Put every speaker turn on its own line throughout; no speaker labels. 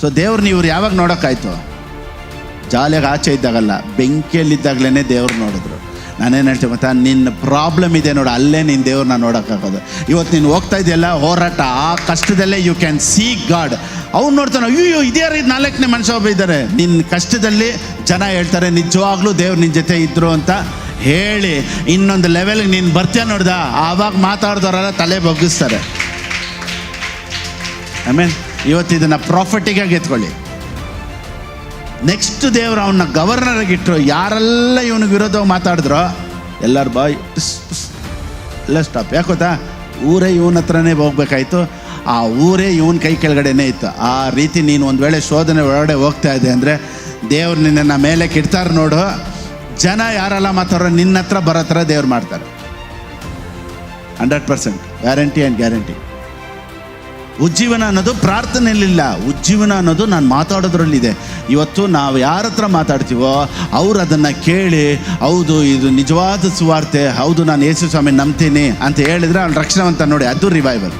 So ದೇವ್ರನ್ನ ಇವ್ರು ಯಾವಾಗ ನೋಡೋಕ್ಕಾಯ್ತು? ಜಾಲಿಯಾಗಿ ಆಚೆ ಇದ್ದಾಗಲ್ಲ, ಬೆಂಕಿಯಲ್ಲಿದ್ದಾಗಲೇ ದೇವ್ರು ನೋಡಿದ್ರು. ನಾನೇನು ಹೇಳ್ತೀನಿ ಗೊತ್ತಾ, ನಿನ್ನ ಪ್ರಾಬ್ಲಮ್ ಇದೆ ನೋಡು, ಅಲ್ಲೇ ನೀನು ದೇವ್ರನ್ನ ನೋಡೋಕ್ಕಾಗೋದು. ಇವತ್ತು ನೀನು ಹೋಗ್ತಾ ಇದೆಯಲ್ಲ ಹೋರಾಟ, ಆ ಕಷ್ಟದಲ್ಲೇ ಯು ಕ್ಯಾನ್ ಸಿ ಗಾಡ್. ಅವ್ನು ನೋಡ್ತಾನೆ, ಅಯ್ಯೋ ಇದೇ ರೀತಿ 4ನೇ ಮನುಷ್ಯ ಒಬ್ಬ ಇದ್ದಾರೆ. ನಿನ್ನ ಕಷ್ಟದಲ್ಲಿ ಜನ ಹೇಳ್ತಾರೆ ನಿಜವಾಗ್ಲೂ ದೇವ್ರು ನಿನ್ನ ಜೊತೆ ಇದ್ರು ಅಂತ ಹೇಳಿ ಇನ್ನೊಂದು ಲೆವೆಲ್ಗೆ ನೀನು ಬರ್ತೀಯ ನೋಡ್ದ, ಆವಾಗ ಮಾತಾಡಿದವರೆಲ್ಲ ತಲೆ ಬಗ್ಗಿಸ್ತಾರೆ. ಆಮೇಲೆ ಇವತ್ತು ಇದನ್ನು ಪ್ರಾಫಿಟಿಗಾಗಿ ಎತ್ಕೊಳ್ಳಿ. ನೆಕ್ಸ್ಟ್ ದೇವರು ಅವನ್ನ ಗವರ್ನರಾಗಿಟ್ಟರು. ಯಾರೆಲ್ಲ ಇವನಿಗೆ ವಿರೋಧವಾಗಿ ಮಾತಾಡಿದ್ರೋ ಎಲ್ಲರ ಬಾಯ್ ಎಲ್ಲ ಸ್ಟಾಪ್. ಯಾಕೆ ಗೊತ್ತಾ, ಊರೇ ಇವನ ಹತ್ರನೇ ಹೋಗ್ಬೇಕಾಯ್ತು, ಆ ಊರೇ ಇವನ ಕೈ ಕೆಳಗಡೆನೇ ಇತ್ತು. ಆ ರೀತಿ ನೀನು ಒಂದು ವೇಳೆ ಶೋಧನೆ ಒಳಗಡೆ ಹೋಗ್ತಾ ಇದೆ ಅಂದರೆ ದೇವ್ರು ನಿನ್ನನ್ನು ಮೇಲೆ ಕಿಡ್ತಾರೆ ನೋಡು. ಜನ ಯಾರೆಲ್ಲ ಮಾತಾಡೋ ನಿನ್ನ ಹತ್ರ ಬರೋ ಥರ ದೇವ್ರು ಮಾಡ್ತಾರೆ. 100% ಗ್ಯಾರಂಟಿ ಆ್ಯಂಡ್ ಗ್ಯಾರಂಟಿ. ಉಜ್ಜೀವನ ಅನ್ನೋದು ಪ್ರಾರ್ಥನೆಯಲ್ಲಿಲ್ಲ, ಉಜ್ಜೀವನ ಅನ್ನೋದು ನಾನು ಮಾತಾಡೋದ್ರಲ್ಲಿದೆ. ಇವತ್ತು ನಾವು ಯಾರ ಹತ್ರ ಮಾತಾಡ್ತೀವೋ ಅವ್ರು ಅದನ್ನು ಕೇಳಿ, ಹೌದು ಇದು ನಿಜವಾದ ಸುವಾರ್ತೆ, ಹೌದು ನಾನು ಯೇಸು ಸ್ವಾಮಿ ನಂಬ್ತೀನಿ ಅಂತ ಹೇಳಿದರೆ ಅವ್ನು ರಕ್ಷಣವಂತ ನೋಡಿ, ಅದು revival.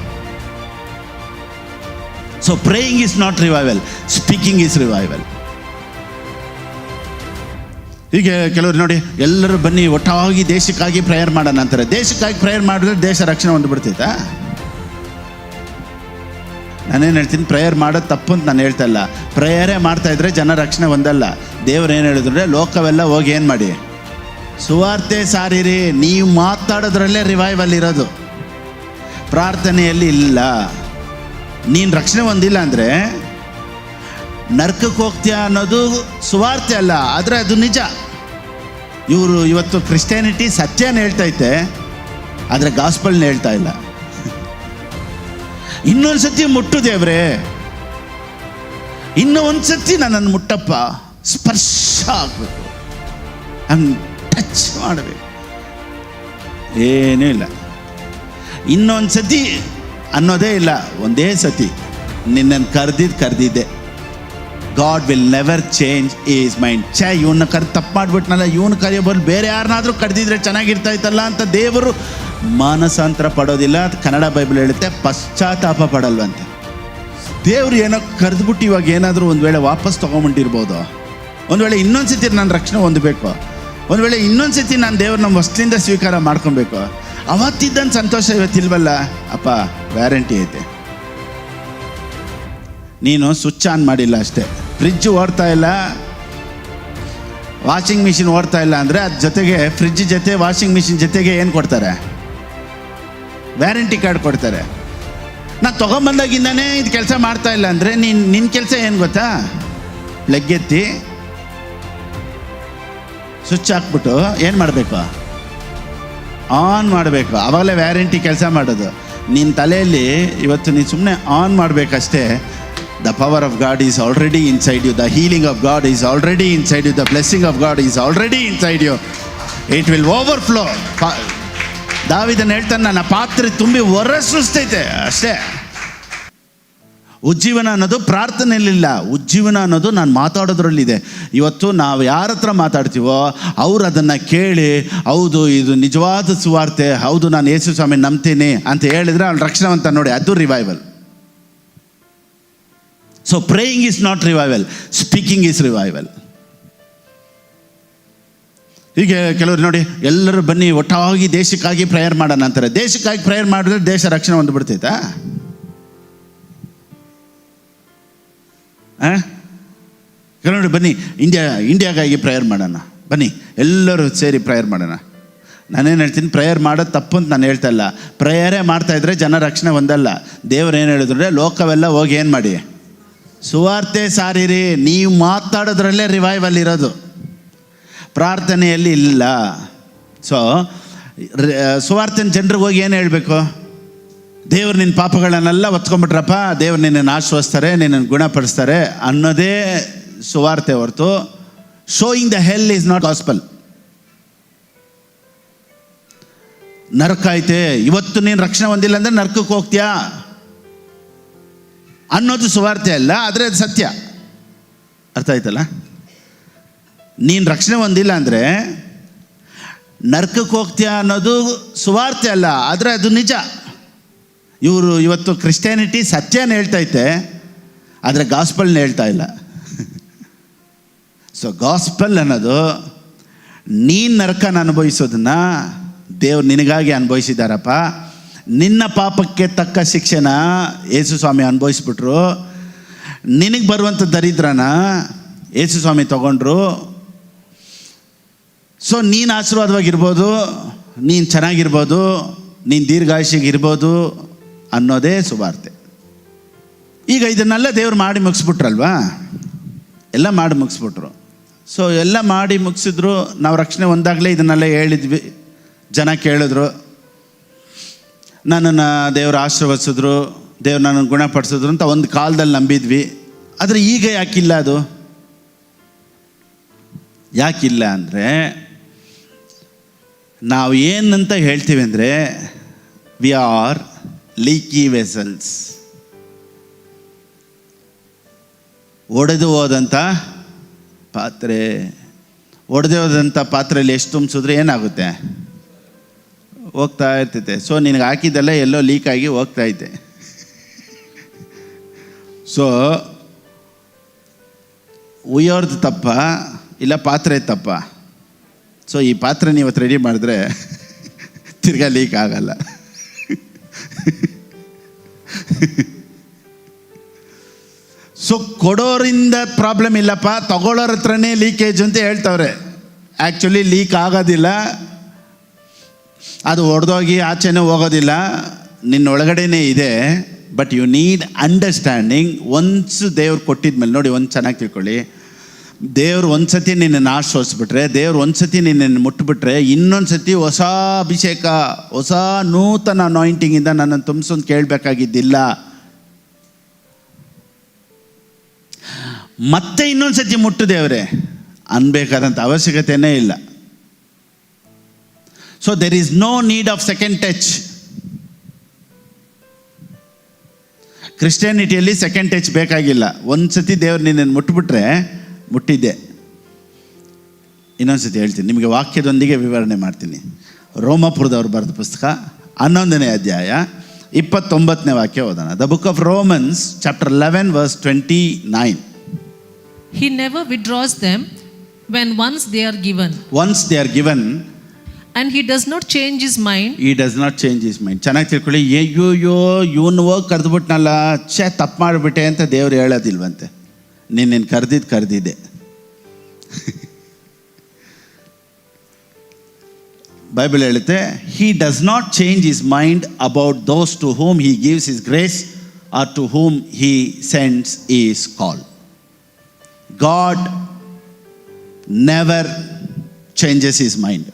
So praying is not revival, speaking is revival. ಹೀಗೆ ಕೆಲವರು ನೋಡಿ, ಎಲ್ಲರೂ ಬನ್ನಿ ಒಟ್ಟಾಗಿ ದೇಶಕ್ಕಾಗಿ ಪ್ರೇಯರ್ ಮಾಡೋಣ ಅಂತಾರೆ. ದೇಶಕ್ಕಾಗಿ ಪ್ರೇಯರ್ ಮಾಡಿದ್ರೆ ದೇಶ ರಕ್ಷಣೆ ಹೊಂದ್ಬಿಡ್ತೈತಾ? ನಾನೇನು ಹೇಳ್ತೀನಿ, ಪ್ರೇಯರ್ ಮಾಡೋದು ತಪ್ಪು ಅಂತ ನಾನು ಹೇಳ್ತಾ ಇಲ್ಲ. ಪ್ರೇಯರೇ ಮಾಡ್ತಾಯಿದ್ರೆ ಜನ ರಕ್ಷಣೆ ಹೊಂದಲ್ಲ. ದೇವ್ರು ಏನು ಹೇಳಿದ್ರೆ, ಲೋಕವೆಲ್ಲ ಹೋಗಿ ಏನು ಮಾಡಿ ಸುವಾರ್ತೆ ಸಾರಿರಿ. ನೀವು ಮಾತಾಡೋದ್ರಲ್ಲೇ ರಿವೈವಲ್ ಇರೋದು, ಪ್ರಾರ್ಥನೆಯಲ್ಲಿ ಇಲ್ಲ. ನೀನು ರಕ್ಷಣೆ ಹೊಂದಿಲ್ಲ ಅಂದರೆ ನರ್ಕಕ್ಕೆ ಹೋಗ್ತೀಯ ಅನ್ನೋದು ಸುವಾರ್ತೆ ಅಲ್ಲ, ಆದರೆ ಅದು ನಿಜ. ಇವರು ಇವತ್ತು ಕ್ರಿಸ್ಟಿಯಾನಿಟಿ ಸತ್ಯನ ಹೇಳ್ತೈತೆ, ಆದರೆ ಗಾಸ್ಪಲ್ನ ಹೇಳ್ತಾ ಇಲ್ಲ. ಇನ್ನೊಂದು ಸತಿ ಮುಟ್ಟು ದೇವ್ರೆ, ಇನ್ನೂ ಒಂದು ಸತಿ ನನ್ನನ್ನು ಮುಟ್ಟಪ್ಪ, ಸ್ಪರ್ಶ ಆಗಬೇಕು, ಹಂಗೆ ಟಚ್ ಮಾಡಬೇಕು. ಏನೂ ಇಲ್ಲ, ಇನ್ನೊಂದು ಸತಿ ಅನ್ನೋದೇ ಇಲ್ಲ, ಒಂದೇ ಸತಿ ನಿನ್ನನ್ನು ಕರೆದಿದ್ದೆ. God will never change his mind. ಇವನ್ನ ತಪ್ಪು ಮಾಡಿಬಿಟ್ನಲ್ಲ, ಇವನು ಕರೆಯೋಬಲ್ ಬೇರೆ ಯಾರನ್ನಾದರೂ ಕರೆದಿದ್ರೆ ಚೆನ್ನಾಗಿರ್ತಾ ಇತ್ತಲ್ಲ ಅಂತ ದೇವರು ಮಾನಸಾಂತರ ಪಡೋದಿಲ್ಲ. ಕನ್ನಡ ಬೈಬಲ್ ಹೇಳುತ್ತೆ, ಪಶ್ಚಾತ್ತಾಪ ಪಡಲ್ವಂತೆ. ದೇವ್ರು ಏನೋ ಕರೆದ್ಬಿಟ್ಟು ಇವಾಗ ಏನಾದರೂ ಒಂದು ವೇಳೆ ವಾಪಸ್ ತೊಗೊಂಬಿಟ್ಟಿರ್ಬೋದು. ಒಂದು ವೇಳೆ ಇನ್ನೊಂದು ಸತಿ ನಾನು ರಕ್ಷಣೆ ಹೊಂದಬೇಕು, ಒಂದು ವೇಳೆ ಇನ್ನೊಂದು ಸತಿ ನಾನು ದೇವ್ರನ್ನ ಹೊಸ್ಲಿಂದ ಸ್ವೀಕಾರ ಮಾಡ್ಕೊಬೇಕು. ಅವತ್ತಿದ್ದಂಥ ಸಂತೋಷ ಇವತ್ತಿಲ್ವಲ್ಲ. ಅಪ್ಪ ವ್ಯಾರಂಟಿ ಐತೆ, ನೀನು ಸ್ವಿಚ್ ಆನ್ ಮಾಡಿಲ್ಲ ಅಷ್ಟೇ. ಫ್ರಿಜ್ ಓಡ್ತಾ ಇಲ್ಲ, ವಾಷಿಂಗ್ ಮಿಷಿನ್ ಓಡ್ತಾ ಇಲ್ಲ ಅಂದರೆ ಅದ್ರ ಜೊತೆಗೆ ಫ್ರಿಜ್ ಜೊತೆ ವಾಷಿಂಗ್ ಮಿಷಿನ್ ಜೊತೆಗೆ ಏನು ಕೊಡ್ತಾರೆ? ವ್ಯಾರಂಟಿ ಕಾರ್ಡ್ ಕೊಡ್ತಾರೆ. ನಾನು ತೊಗೊಂಬಂದಾಗಿಂದಾನೇ ಇದು ಕೆಲಸ ಮಾಡ್ತಾ ಇಲ್ಲ ಅಂದರೆ ನಿನ್ನ ಕೆಲಸ ಏನು ಗೊತ್ತಾ? ಪ್ಲಗ್ ಎತ್ತಿ ಸ್ವಿಚ್ ಹಾಕ್ಬಿಟ್ಟು ಏನು ಮಾಡಬೇಕು? ಆನ್ ಮಾಡಬೇಕು. ಆವಾಗಲೇ ವ್ಯಾರಂಟಿ ಕೆಲಸ ಮಾಡೋದು. ನಿನ್ನ ತಲೆಯಲ್ಲಿ ಇವತ್ತು ನೀನು ಸುಮ್ಮನೆ on ಮಾಡಬೇಕಷ್ಟೇ. The power of God is already inside you. The healing of God is already inside you. The blessing of God is already inside you. It will overflow. ದಾವಿದನ ಹೇಳ್ತಾನೆ, ನನ್ನ ಪಾತ್ರೆ ತುಂಬಿ ಹೊರಸೂಸ್ತೈತೆ ಅಷ್ಟೇ. ಉಜ್ಜೀವನ ಅನ್ನೋದು ಪ್ರಾರ್ಥನೆಯಲ್ಲಿಲ್ಲ, ಉಜ್ಜೀವನ ಅನ್ನೋದು ನಾನು ಮಾತಾಡೋದ್ರಲ್ಲಿದೆ. ಇವತ್ತು ನಾವು ಯಾರ ಹತ್ರ ಮಾತಾಡ್ತೀವೋ ಅವ್ರು ಅದನ್ನು ಕೇಳಿ, ಹೌದು ಇದು ನಿಜವಾದ ಸುವಾರ್ತೆ, ಹೌದು ನಾನು ಯೇಸು ಸ್ವಾಮಿ ನಂಬ್ತೀನಿ ಅಂತ ಹೇಳಿದರೆ ಅವ್ನು ರಕ್ಷಣವಂತ ನೋಡಿ, ಅದು revival. So praying is not revival, speaking is revival. ಹೀಗೆ ಕೆಲವರು ನೋಡಿ, ಎಲ್ಲರೂ ಬನ್ನಿ ಒಟ್ಟಾಗಿ ದೇಶಕ್ಕಾಗಿ ಪ್ರೇಯರ್ ಮಾಡೋಣ ಅಂತಾರೆ. ದೇಶಕ್ಕಾಗಿ ಪ್ರೇಯರ್ ಮಾಡಿದ್ರೆ ದೇಶ ರಕ್ಷಣೆ ಹೊಂದ್ಬಿಡ್ತೈತಾ? ಕೆಲವರು ಬನ್ನಿ ಇಂಡಿಯಾಗಾಗಿ ಪ್ರೇಯರ್ ಮಾಡೋಣ, ಬನ್ನಿ ಎಲ್ಲರೂ ಸೇರಿ ಪ್ರೇಯರ್ ಮಾಡೋಣ. ನಾನೇನು ಹೇಳ್ತೀನಿ, ಪ್ರೇಯರ್ ಮಾಡೋದು ತಪ್ಪು ಅಂತ ನಾನು ಹೇಳ್ತಾ ಇಲ್ಲ. ಪ್ರೇಯರೇ ಮಾಡ್ತಾಯಿದ್ರೆ ಜನ ರಕ್ಷಣೆ ಹೊಂದಲ್ಲ. ದೇವ್ರು ಏನು ಹೇಳಿದ್ರೆ, ಲೋಕವೆಲ್ಲ ಹೋಗಿ ಏನು ಮಾಡಿ ಸುವಾರ್ತೆ ಸಾರಿರಿ. ನೀವು ಮಾತಾಡೋದ್ರಲ್ಲೇ ರಿವೈವಲ್ ಇರೋದು, ಪ್ರಾರ್ಥನೆಯಲ್ಲಿ ಇಲ್ಲ. ಸೊ ಸುವಾರ್ತೆನ ಜನರಿಗೆ ಹೋಗಿ ಏನು ಹೇಳಬೇಕು? ದೇವ್ರು ನಿನ್ನ ಪಾಪಗಳನ್ನೆಲ್ಲ ಒತ್ಕೊಂಡ್ಬಿಟ್ರಪ್ಪ, ದೇವ್ರು ನಿನ್ನನ್ನು ಆಶ್ವಸ್ತಾರೆ, ನಿನ್ನನ್ನು ಗುಣಪಡಿಸ್ತಾರೆ ಅನ್ನೋದೇ ಸುವಾರ್ತೆ ಹೊರತು showing the hell is not gospel. ನರಕ ಐತೆ, ಇವತ್ತು ನೀನು ರಕ್ಷಣೆ ಹೊಂದಿಲ್ಲ ಅಂದರೆ ನರಕಕ್ಕೆ ಹೋಗ್ತೀಯಾ ಅನ್ನೋದು ಸುವಾರ್ತೆ ಅಲ್ಲ, ಆದರೆ ಅದು ಸತ್ಯ. ಅರ್ಥ ಆಯ್ತಲ್ಲ? ನೀನು ರಕ್ಷಣೆ ಹೊಂದಿಲ್ಲ ಅಂದರೆ ನರಕಕ್ಕೆ ಹೋಗ್ತೀಯಾ ಅನ್ನೋದು ಸುವಾರ್ತೆ ಅಲ್ಲ, ಆದರೆ ಅದು ನಿಜ. ಇವತ್ತು ಕ್ರಿಸ್ಟಿಯಾನಿಟಿ ಸತ್ಯನ ಹೇಳ್ತೈತೆ, ಆದರೆ ಗಾಸ್ಪಲ್ನ ಹೇಳ್ತಾ ಇಲ್ಲ. ಸೊ ಗಾಸ್ಪಲ್ ಅನ್ನೋದು ನೀನು ನರಕನ ಅನುಭವಿಸೋದನ್ನ ದೇವ್ರು ನಿನಗಾಗಿ ಅನುಭವಿಸಿದಾರಪ್ಪ. ನಿನ್ನ ಪಾಪಕ್ಕೆ ತಕ್ಕ ಶಿಕ್ಷೆನ ಯೇಸು ಸ್ವಾಮಿ ಅನುಭವಿಸ್ಬಿಟ್ರು. ನಿನಗೆ ಬರುವಂಥ ದರಿದ್ರನ ಯೇಸು ಸ್ವಾಮಿ ತಗೊಂಡ್ರು. ಸೊ ನೀನು ಆಶೀರ್ವಾದವಾಗಿರ್ಬೋದು, ನೀನು ಚೆನ್ನಾಗಿರ್ಬೋದು, ನೀನು ದೀರ್ಘಾಯುಷಿಗಿರ್ಬೋದು ಅನ್ನೋದೇ ಸುವಾರ್ತೆ. ಈಗ ಇದನ್ನೆಲ್ಲ ದೇವ್ರು ಮಾಡಿ ಮುಗಿಸ್ಬಿಟ್ರಲ್ವಾ, ಎಲ್ಲ ಮಾಡಿ ಮುಗಿಸ್ಬಿಟ್ರು. ಸೊ ಎಲ್ಲ ಮಾಡಿ ಮುಗಿಸಿದ್ರು. ನಾವು ರಕ್ಷಣೆ ಒಂದಾಗಲೇ ಇದನ್ನೆಲ್ಲ ಹೇಳಿದ್ವಿ, ಜನ ಕೇಳಿದ್ರು, ನನ್ನನ್ನು ದೇವರು ಆಶೀರ್ವದಿಸಿದ್ರು, ದೇವ್ರು ನನ್ನನ್ನು ಗುಣಪಡಿಸಿದ್ರು ಅಂತ ಒಂದು ಕಾಲದಲ್ಲಿ ನಂಬಿದ್ವಿ. ಆದರೆ ಈಗ ಯಾಕಿಲ್ಲ? ಅದು ಯಾಕಿಲ್ಲ ಅಂದರೆ, ನಾವು ಏನಂತ ಹೇಳ್ತೀವಿ ಅಂದರೆ, ವಿ ಆರ್ ಲೀಕಿ ವೆಸಲ್ಸ್. ಒಡೆದು ಹೋದಂಥ ಪಾತ್ರೆ. ಒಡೆದು ಹೋದಂಥ ಪಾತ್ರೆಯಲ್ಲಿ ಎಷ್ಟು ತುಂಬಿಸಿದ್ರೆ ಏನಾಗುತ್ತೆ? ಹೋಗ್ತಾ ಇರ್ತೈತೆ. ಸೊ ನಿನಗೆ ಹಾಕಿದ್ದೆಲ್ಲ ಎಲ್ಲೋ ಲೀಕ್ ಆಗಿ ಹೋಗ್ತಾ ಐತೆ. ಸೊ ಉಯ್ಯೋರ್ದು ತಪ್ಪ ಇಲ್ಲ ಪಾತ್ರೆ ತಪ್ಪ? ಸೊ ಈ ಪಾತ್ರೆ ನೀವು ಇವತ್ತು ರೆಡಿ ಮಾಡಿದ್ರೆ ತಿರ್ಗಾ ಲೀಕ್ ಆಗಲ್ಲ. ಸೊ ಕೊಡೋರಿಂದ ಪ್ರಾಬ್ಲಮ್ ಇಲ್ಲಪ್ಪ, ತಗೊಳ್ಳೋರ ಹತ್ರನೇ ಲೀಕೇಜ್ ಅಂತ ಹೇಳ್ತವ್ರೆ. ಆ್ಯಕ್ಚುಲಿ ಲೀಕ್ ಆಗೋದಿಲ್ಲ, ಅದು ಒಡೆದೋಗಿ ಆಚೆನೂ ಹೋಗೋದಿಲ್ಲ, ನಿನ್ನ ಒಳಗಡೆನೇ ಇದೆ. But you need understanding. Once ದೇವ್ರು ಕೊಟ್ಟಿದ್ಮೇಲೆ ನೋಡಿ, ಒಂದು ಚೆನ್ನಾಗಿ ತಿಳ್ಕೊಳ್ಳಿ, ದೇವ್ರು ಒಂದು ಸತಿ ನಿನ್ನನ್ನು ಆಶ್ರಯಿಸ್ಬಿಟ್ರೆ, ದೇವ್ರು ಒಂದು ಸತಿ ನಿನ್ನನ್ನು ಮುಟ್ಬಿಟ್ರೆ, ಇನ್ನೊಂದು ಸತಿ ಹೊಸ ಅಭಿಷೇಕ, ಹೊಸ ನೂತನ ಅನಾಯಿಂಟಿಂಗಿಂದ ನನ್ನನ್ನು ತುಂಬಿಸೋದು ಕೇಳಬೇಕಾಗಿದ್ದಿಲ್ಲ. ಮತ್ತೆ ಇನ್ನೊಂದು ಸತಿ ಮುಟ್ಟು ದೇವ್ರೆ ಅನ್ಬೇಕಾದಂಥ ಅವಶ್ಯಕತೆಯೇ ಇಲ್ಲ. So there is no need of second touch. ಕ್ರಿಶ್ಚಿಯಾನಿಟಿಯಲ್ಲಿ ಸೆಕೆಂಡ್ ಟಚ್ ಬೇಕಾಗಿಲ್ಲ. ಒಂದು ಸತಿ ದೇವ್ರು ನಿನ್ನನ್ನು ಮುಟ್ಬಿಟ್ರೆ ಮುಟ್ಟಿದ್ದೆ. ಇನ್ನೊಂದು ಸತಿ ಹೇಳ್ತೀನಿ, ನಿಮಗೆ ವಾಕ್ಯದೊಂದಿಗೆ ವಿವರಣೆ ಮಾಡ್ತೀನಿ. ರೋಮಾಪುರದವ್ರು ಬರೆದ ಪುಸ್ತಕ 11ನೇ ಅಧ್ಯಾಯ 29ನೇ ವಾಕ್ಯ ಓದೋಣ. The book of Romans chapter 11 verse 29.
He never withdraws them when once they are given.
Once they are given.
And he does not change his mind.
He does not change his mind. ಚೆನ್ನಾಗಿ ತಿಳ್ಕೊಳ್ಳಿ. ಅಯ್ಯೋ ಇವನು ಹೋಗಿ ಕರೆದ್ಬಿಟ್ನಲ್ಲ, ತಪ್ಪು ಮಾಡಿಬಿಟ್ಟೆ ಅಂತ ದೇವ್ರು ಹೇಳೋದಿಲ್ವಂತೆ. ನೀನು ಕರೆದಿದ್ದೆ. ಬೈಬಲ್ ಹೇಳುತ್ತೆ, he does not change his mind about those to whom he gives his grace or to whom he sends his call. God never changes his mind.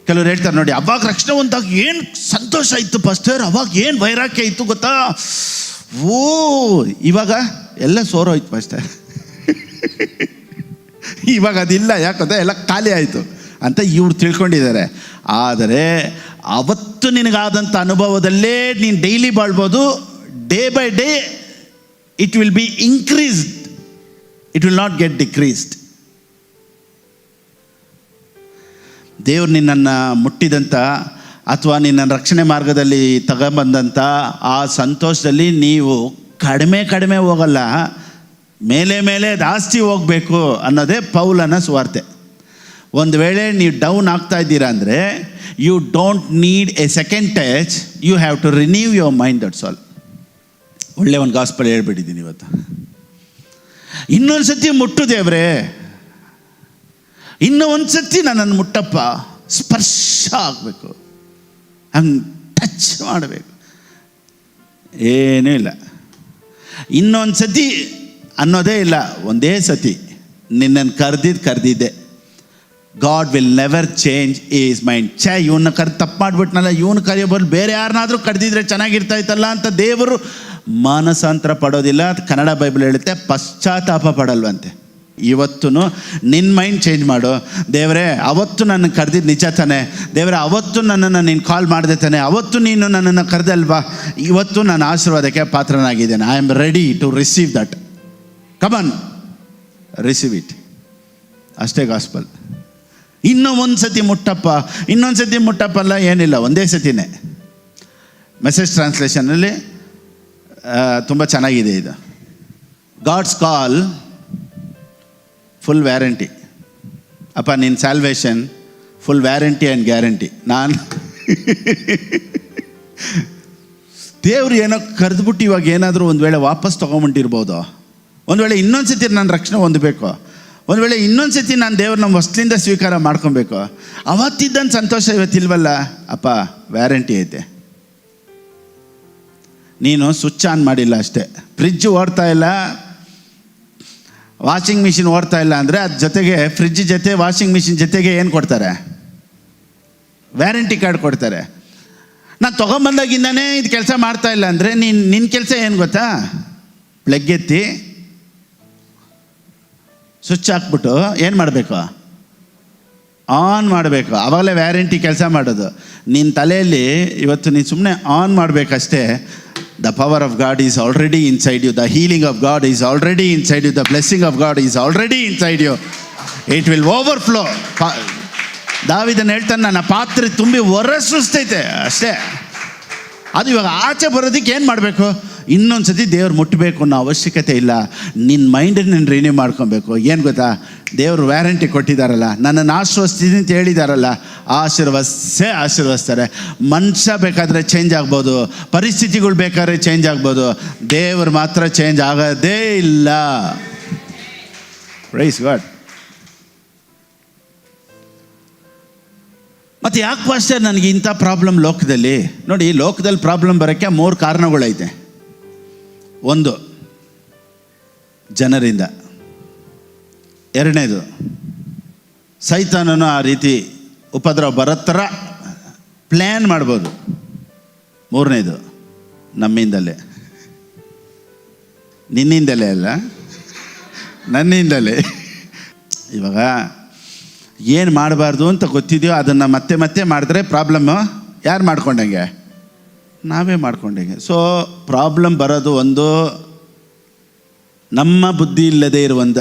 ಕೆಲವ್ರು ಹೇಳ್ತಾರೆ ನೋಡಿ, ಅವಾಗ ರಕ್ಷಣೆ ಹೊಂದಾಗ ಏನು ಸಂತೋಷ ಇತ್ತು ಪಾಸ್ಟರ್, ಅವಾಗ ಏನು ವೈರಾಗ್ಯ ಇತ್ತು ಗೊತ್ತಾ, ಓ ಇವಾಗ ಎಲ್ಲ ಸೋರೋಯ್ತು ಪಾಸ್ಟರ್, ಇವಾಗ ಅದಿಲ್ಲ, ಯಾಕಂದ್ರೆ ಎಲ್ಲ ಖಾಲಿ ಆಯಿತು ಅಂತ ಇವ್ರು ತಿಳ್ಕೊಂಡಿದ್ದಾರೆ. ಆದರೆ ಅವತ್ತು ನಿನಗಾದಂಥ ಅನುಭವದಲ್ಲೇ ನೀನು ಡೈಲಿ ಬಾಳ್ಬೋದು. Day by day it will be increased, it will not get decreased. ದೇವ್ರು ನಿನ್ನನ್ನು ಮುಟ್ಟಿದಂಥ ಅಥವಾ ನಿನ್ನನ್ನು ರಕ್ಷಣೆ ಮಾರ್ಗದಲ್ಲಿ ತಗೊಂಬಂದಂಥ ಆ ಸಂತೋಷದಲ್ಲಿ ನೀವು ಕಡಿಮೆ ಹೋಗಲ್ಲ, ಮೇಲೆ ಜಾಸ್ತಿ ಹೋಗಬೇಕು ಅನ್ನೋದೇ ಪೌಲನ ಸುವಾರ್ತೆ. ಒಂದು ವೇಳೆ ನೀವು ಡೌನ್ ಆಗ್ತಾ ಇದ್ದೀರಾ ಅಂದರೆ, you don't need a second touch, you have to renew your mind, that's all. ಒಳ್ಳೆ ಒಂದು ಗಾಸ್ಪಲ್ ಹೇಳ್ಬಿಟ್ಟಿದ್ದೀನಿ ಇವತ್ತು. ಇನ್ನೊಂದು ಸತಿ ಮುಟ್ಟು ದೇವ್ರೆ, ಇನ್ನೂ ಒಂದು ಸತಿ ನನ್ನನ್ನು ಮುಟ್ಟಪ್ಪ, ಸ್ಪರ್ಶ ಆಗಬೇಕು, ಹಂಗೆ ಟಚ್ ಮಾಡಬೇಕು, ಏನೂ ಇಲ್ಲ. ಇನ್ನೊಂದು ಸತಿ ಅನ್ನೋದೇ ಇಲ್ಲ, ಒಂದೇ ಸತಿ ನಿನ್ನನ್ನು ಕರೆದಿದ್ದೆ. God will never change his mind. ಇವನ್ನ ತಪ್ಪು ಮಾಡಿಬಿಟ್ನಲ್ಲ, ಇವನು ಕರೆಯೋಬಲ್ಲ ಬೇರೆ ಯಾರನ್ನಾದರೂ ಕರೆದಿದ್ರೆ ಚೆನ್ನಾಗಿರ್ತಾ ಇತ್ತಲ್ಲ ಅಂತ ದೇವರು ಮಾನಸಾಂತರ ಪಡೋದಿಲ್ಲ. ಕನ್ನಡ ಬೈಬಲ್ ಹೇಳುತ್ತೆ, ಪಶ್ಚಾತ್ತಾಪ ಪಡಲ್ವಂತೆ. ಇವತ್ತು ನಿನ್ನ ಮೈಂಡ್ ಚೇಂಜ್ ಮಾಡು. ದೇವರೇ, ಅವತ್ತು ನನ್ನ ಕರೆದಿದ್ದು ನಿಜ ತಾನೆ, ದೇವರೇ ಅವತ್ತು ನನ್ನನ್ನು ನೀನು ಕಾಲ್ ಮಾಡಿದೆ ತಾನೆ, ಅವತ್ತು ನೀನು ನನ್ನನ್ನು ಕರೆದಲ್ವಾ, ಇವತ್ತು ನಾನು ಆಶೀರ್ವಾದಕ್ಕೆ ಪಾತ್ರನಾಗಿದ್ದೇನೆ. I am ready to receive that. Come on, receive it. ಅಷ್ಟೇ ಗಾಸ್ಪಲ್. ಇನ್ನೂ ಒಂದು ಸತಿ ಮುಟ್ಟಪ್ಪ, ಇನ್ನೊಂದು ಸತಿ ಮುಟ್ಟಪ್ಪ ಅಲ್ಲ, ಏನಿಲ್ಲ, ಒಂದೇ ಸತಿನೇ. ಮೆಸೇಜ್ ಟ್ರಾನ್ಸ್ಲೇಷನಲ್ಲಿ ತುಂಬ ಚೆನ್ನಾಗಿದೆ ಇದು. ಗಾಡ್ಸ್ ಕಾಲ್ ಫುಲ್ ವ್ಯಾರಂಟಿ. ಅಪ್ಪ ನಿನ್ನ salvation full warranty and guarantee. ನಾನು ದೇವ್ರು ಏನೋ ಕರೆದ್ಬಿಟ್ಟು ಇವಾಗ ಏನಾದರೂ ಒಂದು ವೇಳೆ ವಾಪಸ್ ತೊಗೊಂಬಿಟ್ಟಿರ್ಬೋದು. ಒಂದು ವೇಳೆ ಇನ್ನೊಂದು ಸತಿ ನಾನು ರಕ್ಷಣೆ ಹೊಂದಬೇಕು, ಒಂದು ವೇಳೆ ಇನ್ನೊಂದು ಸತಿ ನಾನು ದೇವ್ರನ್ನ ಹೊಸ್ಲಿಂದ ಸ್ವೀಕಾರ ಮಾಡ್ಕೊಬೇಕು. ಅವತ್ತಿದ್ದಂಥ ಸಂತೋಷ ಇವತ್ತಿಲ್ವಲ್ಲ. ಅಪ್ಪ ವ್ಯಾರಂಟಿ ಐತೆ. ನೀನು ಸ್ವಿಚ್ ಆನ್ ಮಾಡಿಲ್ಲ ಅಷ್ಟೇ. ಫ್ರಿಜ್ ಓಡ್ತಾ ಇಲ್ಲ, ವಾಷಿಂಗ್ ಮಿಷಿನ್ ಓಡ್ತಾ ಇಲ್ಲ ಅಂದರೆ ಅದ್ರ ಜೊತೆಗೆ ಫ್ರಿಜ್ ಜೊತೆ ವಾಷಿಂಗ್ ಮಿಷಿನ್ ಜೊತೆಗೆ ಏನು ಕೊಡ್ತಾರೆ? ವ್ಯಾರಂಟಿ ಕಾರ್ಡ್ ಕೊಡ್ತಾರೆ. ನಾನು ತೊಗೊಂಬಂದಾಗಿಂದನೇ ಇದು ಕೆಲಸ ಮಾಡ್ತಾ ಇಲ್ಲ ಅಂದರೆ ನಿನ್ನ ಕೆಲಸ ಏನು ಗೊತ್ತಾ? ಪ್ಲಗ್ ಎತ್ತಿ ಸ್ವಿಚ್ ಹಾಕ್ಬಿಟ್ಟು ಏನು ಮಾಡಬೇಕು? ಆನ್ ಮಾಡಬೇಕು. ಆವಾಗಲೇ ವ್ಯಾರಂಟಿ ಕೆಲಸ ಮಾಡೋದು. ನಿನ್ನ ತಲೆಯಲ್ಲಿ ಇವತ್ತು ನೀನು ಸುಮ್ಮನೆ ಆನ್ ಮಾಡಬೇಕಷ್ಟೇ. The power of God is already inside you. The healing of God is already inside you. The blessing of God is already inside you. It will overflow. ದಾವಿದನ ಹೇಳ್ತಾನೆ, ನನ್ನ ಪಾತ್ರೆ ತುಂಬಿ ಹೊರಸೂಸ್ತೈತೆ ಅಷ್ಟೇ. ಅದು ಇವಾಗ ಆಚೆ ಬರೋದಕ್ಕೆ ಏನು ಮಾಡಬೇಕು? ಇನ್ನೊಂದು ಸತಿ ದೇವ್ರು ಮುಟ್ಟಬೇಕು ಅನ್ನೋ ಅವಶ್ಯಕತೆ ಇಲ್ಲ. ನಿನ್ನ ಮೈಂಡನ್ನು ನೀನು ರಿನ್ಯೂ ಮಾಡ್ಕೊಬೇಕು. ಏನು ಗೊತ್ತಾ? ದೇವರು ವ್ಯಾರಂಟಿ ಕೊಟ್ಟಿದ್ದಾರಲ್ಲ, ನನ್ನನ್ನು ಆಶೀರ್ವದಿಸ್ತೀನಿ ಅಂತ ಹೇಳಿದಾರಲ್ಲ, ಆಶೀರ್ವದಿಸ್ತಾರೆ. ಮನುಷ್ಯ ಬೇಕಾದರೆ ಚೇಂಜ್ ಆಗ್ಬೋದು, ಪರಿಸ್ಥಿತಿಗಳು ಬೇಕಾದ್ರೆ ಚೇಂಜ್ ಆಗ್ಬೋದು, ದೇವರು ಮಾತ್ರ ಚೇಂಜ್ ಆಗೋದೇ ಇಲ್ಲ. Praise God. ಮತ್ತು ಯಾಕೆ ಪಾಸ್ಟರ್ ನನಗೆ ಇಂಥ ಪ್ರಾಬ್ಲಮ್ ಲೋಕದಲ್ಲಿ? ನೋಡಿ, ಲೋಕದಲ್ಲಿ ಪ್ರಾಬ್ಲಮ್ ಬರೋಕ್ಕೆ 3 ಕಾರಣಗಳೈತೆ. ಒಂದು, ಜನರಿಂದ. ಎರಡನೇದು, ಸೈತಾನನು ಆ ರೀತಿ ಉಪದ್ರವ ಬರೋ ಥರ ಪ್ಲ್ಯಾನ್ ಮಾಡ್ಬೋದು. ಮೂರನೇದು, ನಮ್ಮಿಂದಲೇ. ನಿನ್ನಿಂದಲೇ ಅಲ್ಲ, ನನ್ನಿಂದಲೇ. ಇವಾಗ ಏನು ಮಾಡಬಾರ್ದು ಅಂತ ಗೊತ್ತಿದೆಯೋ ಅದನ್ನು ಮತ್ತೆ ಮತ್ತೆ ಮಾಡಿದ್ರೆ ಪ್ರಾಬ್ಲಮ್ಮು ಯಾರು ಮಾಡ್ಕೊಂಡಂಗೆ? ನಾವೇ ಮಾಡ್ಕೊಂಡಂಗೆ. ಸೊ ಪ್ರಾಬ್ಲಮ್ ಬರೋದು ಒಂದು, ನಮ್ಮ ಬುದ್ಧಿ ಇಲ್ಲದೆ ಇರುವಂಥ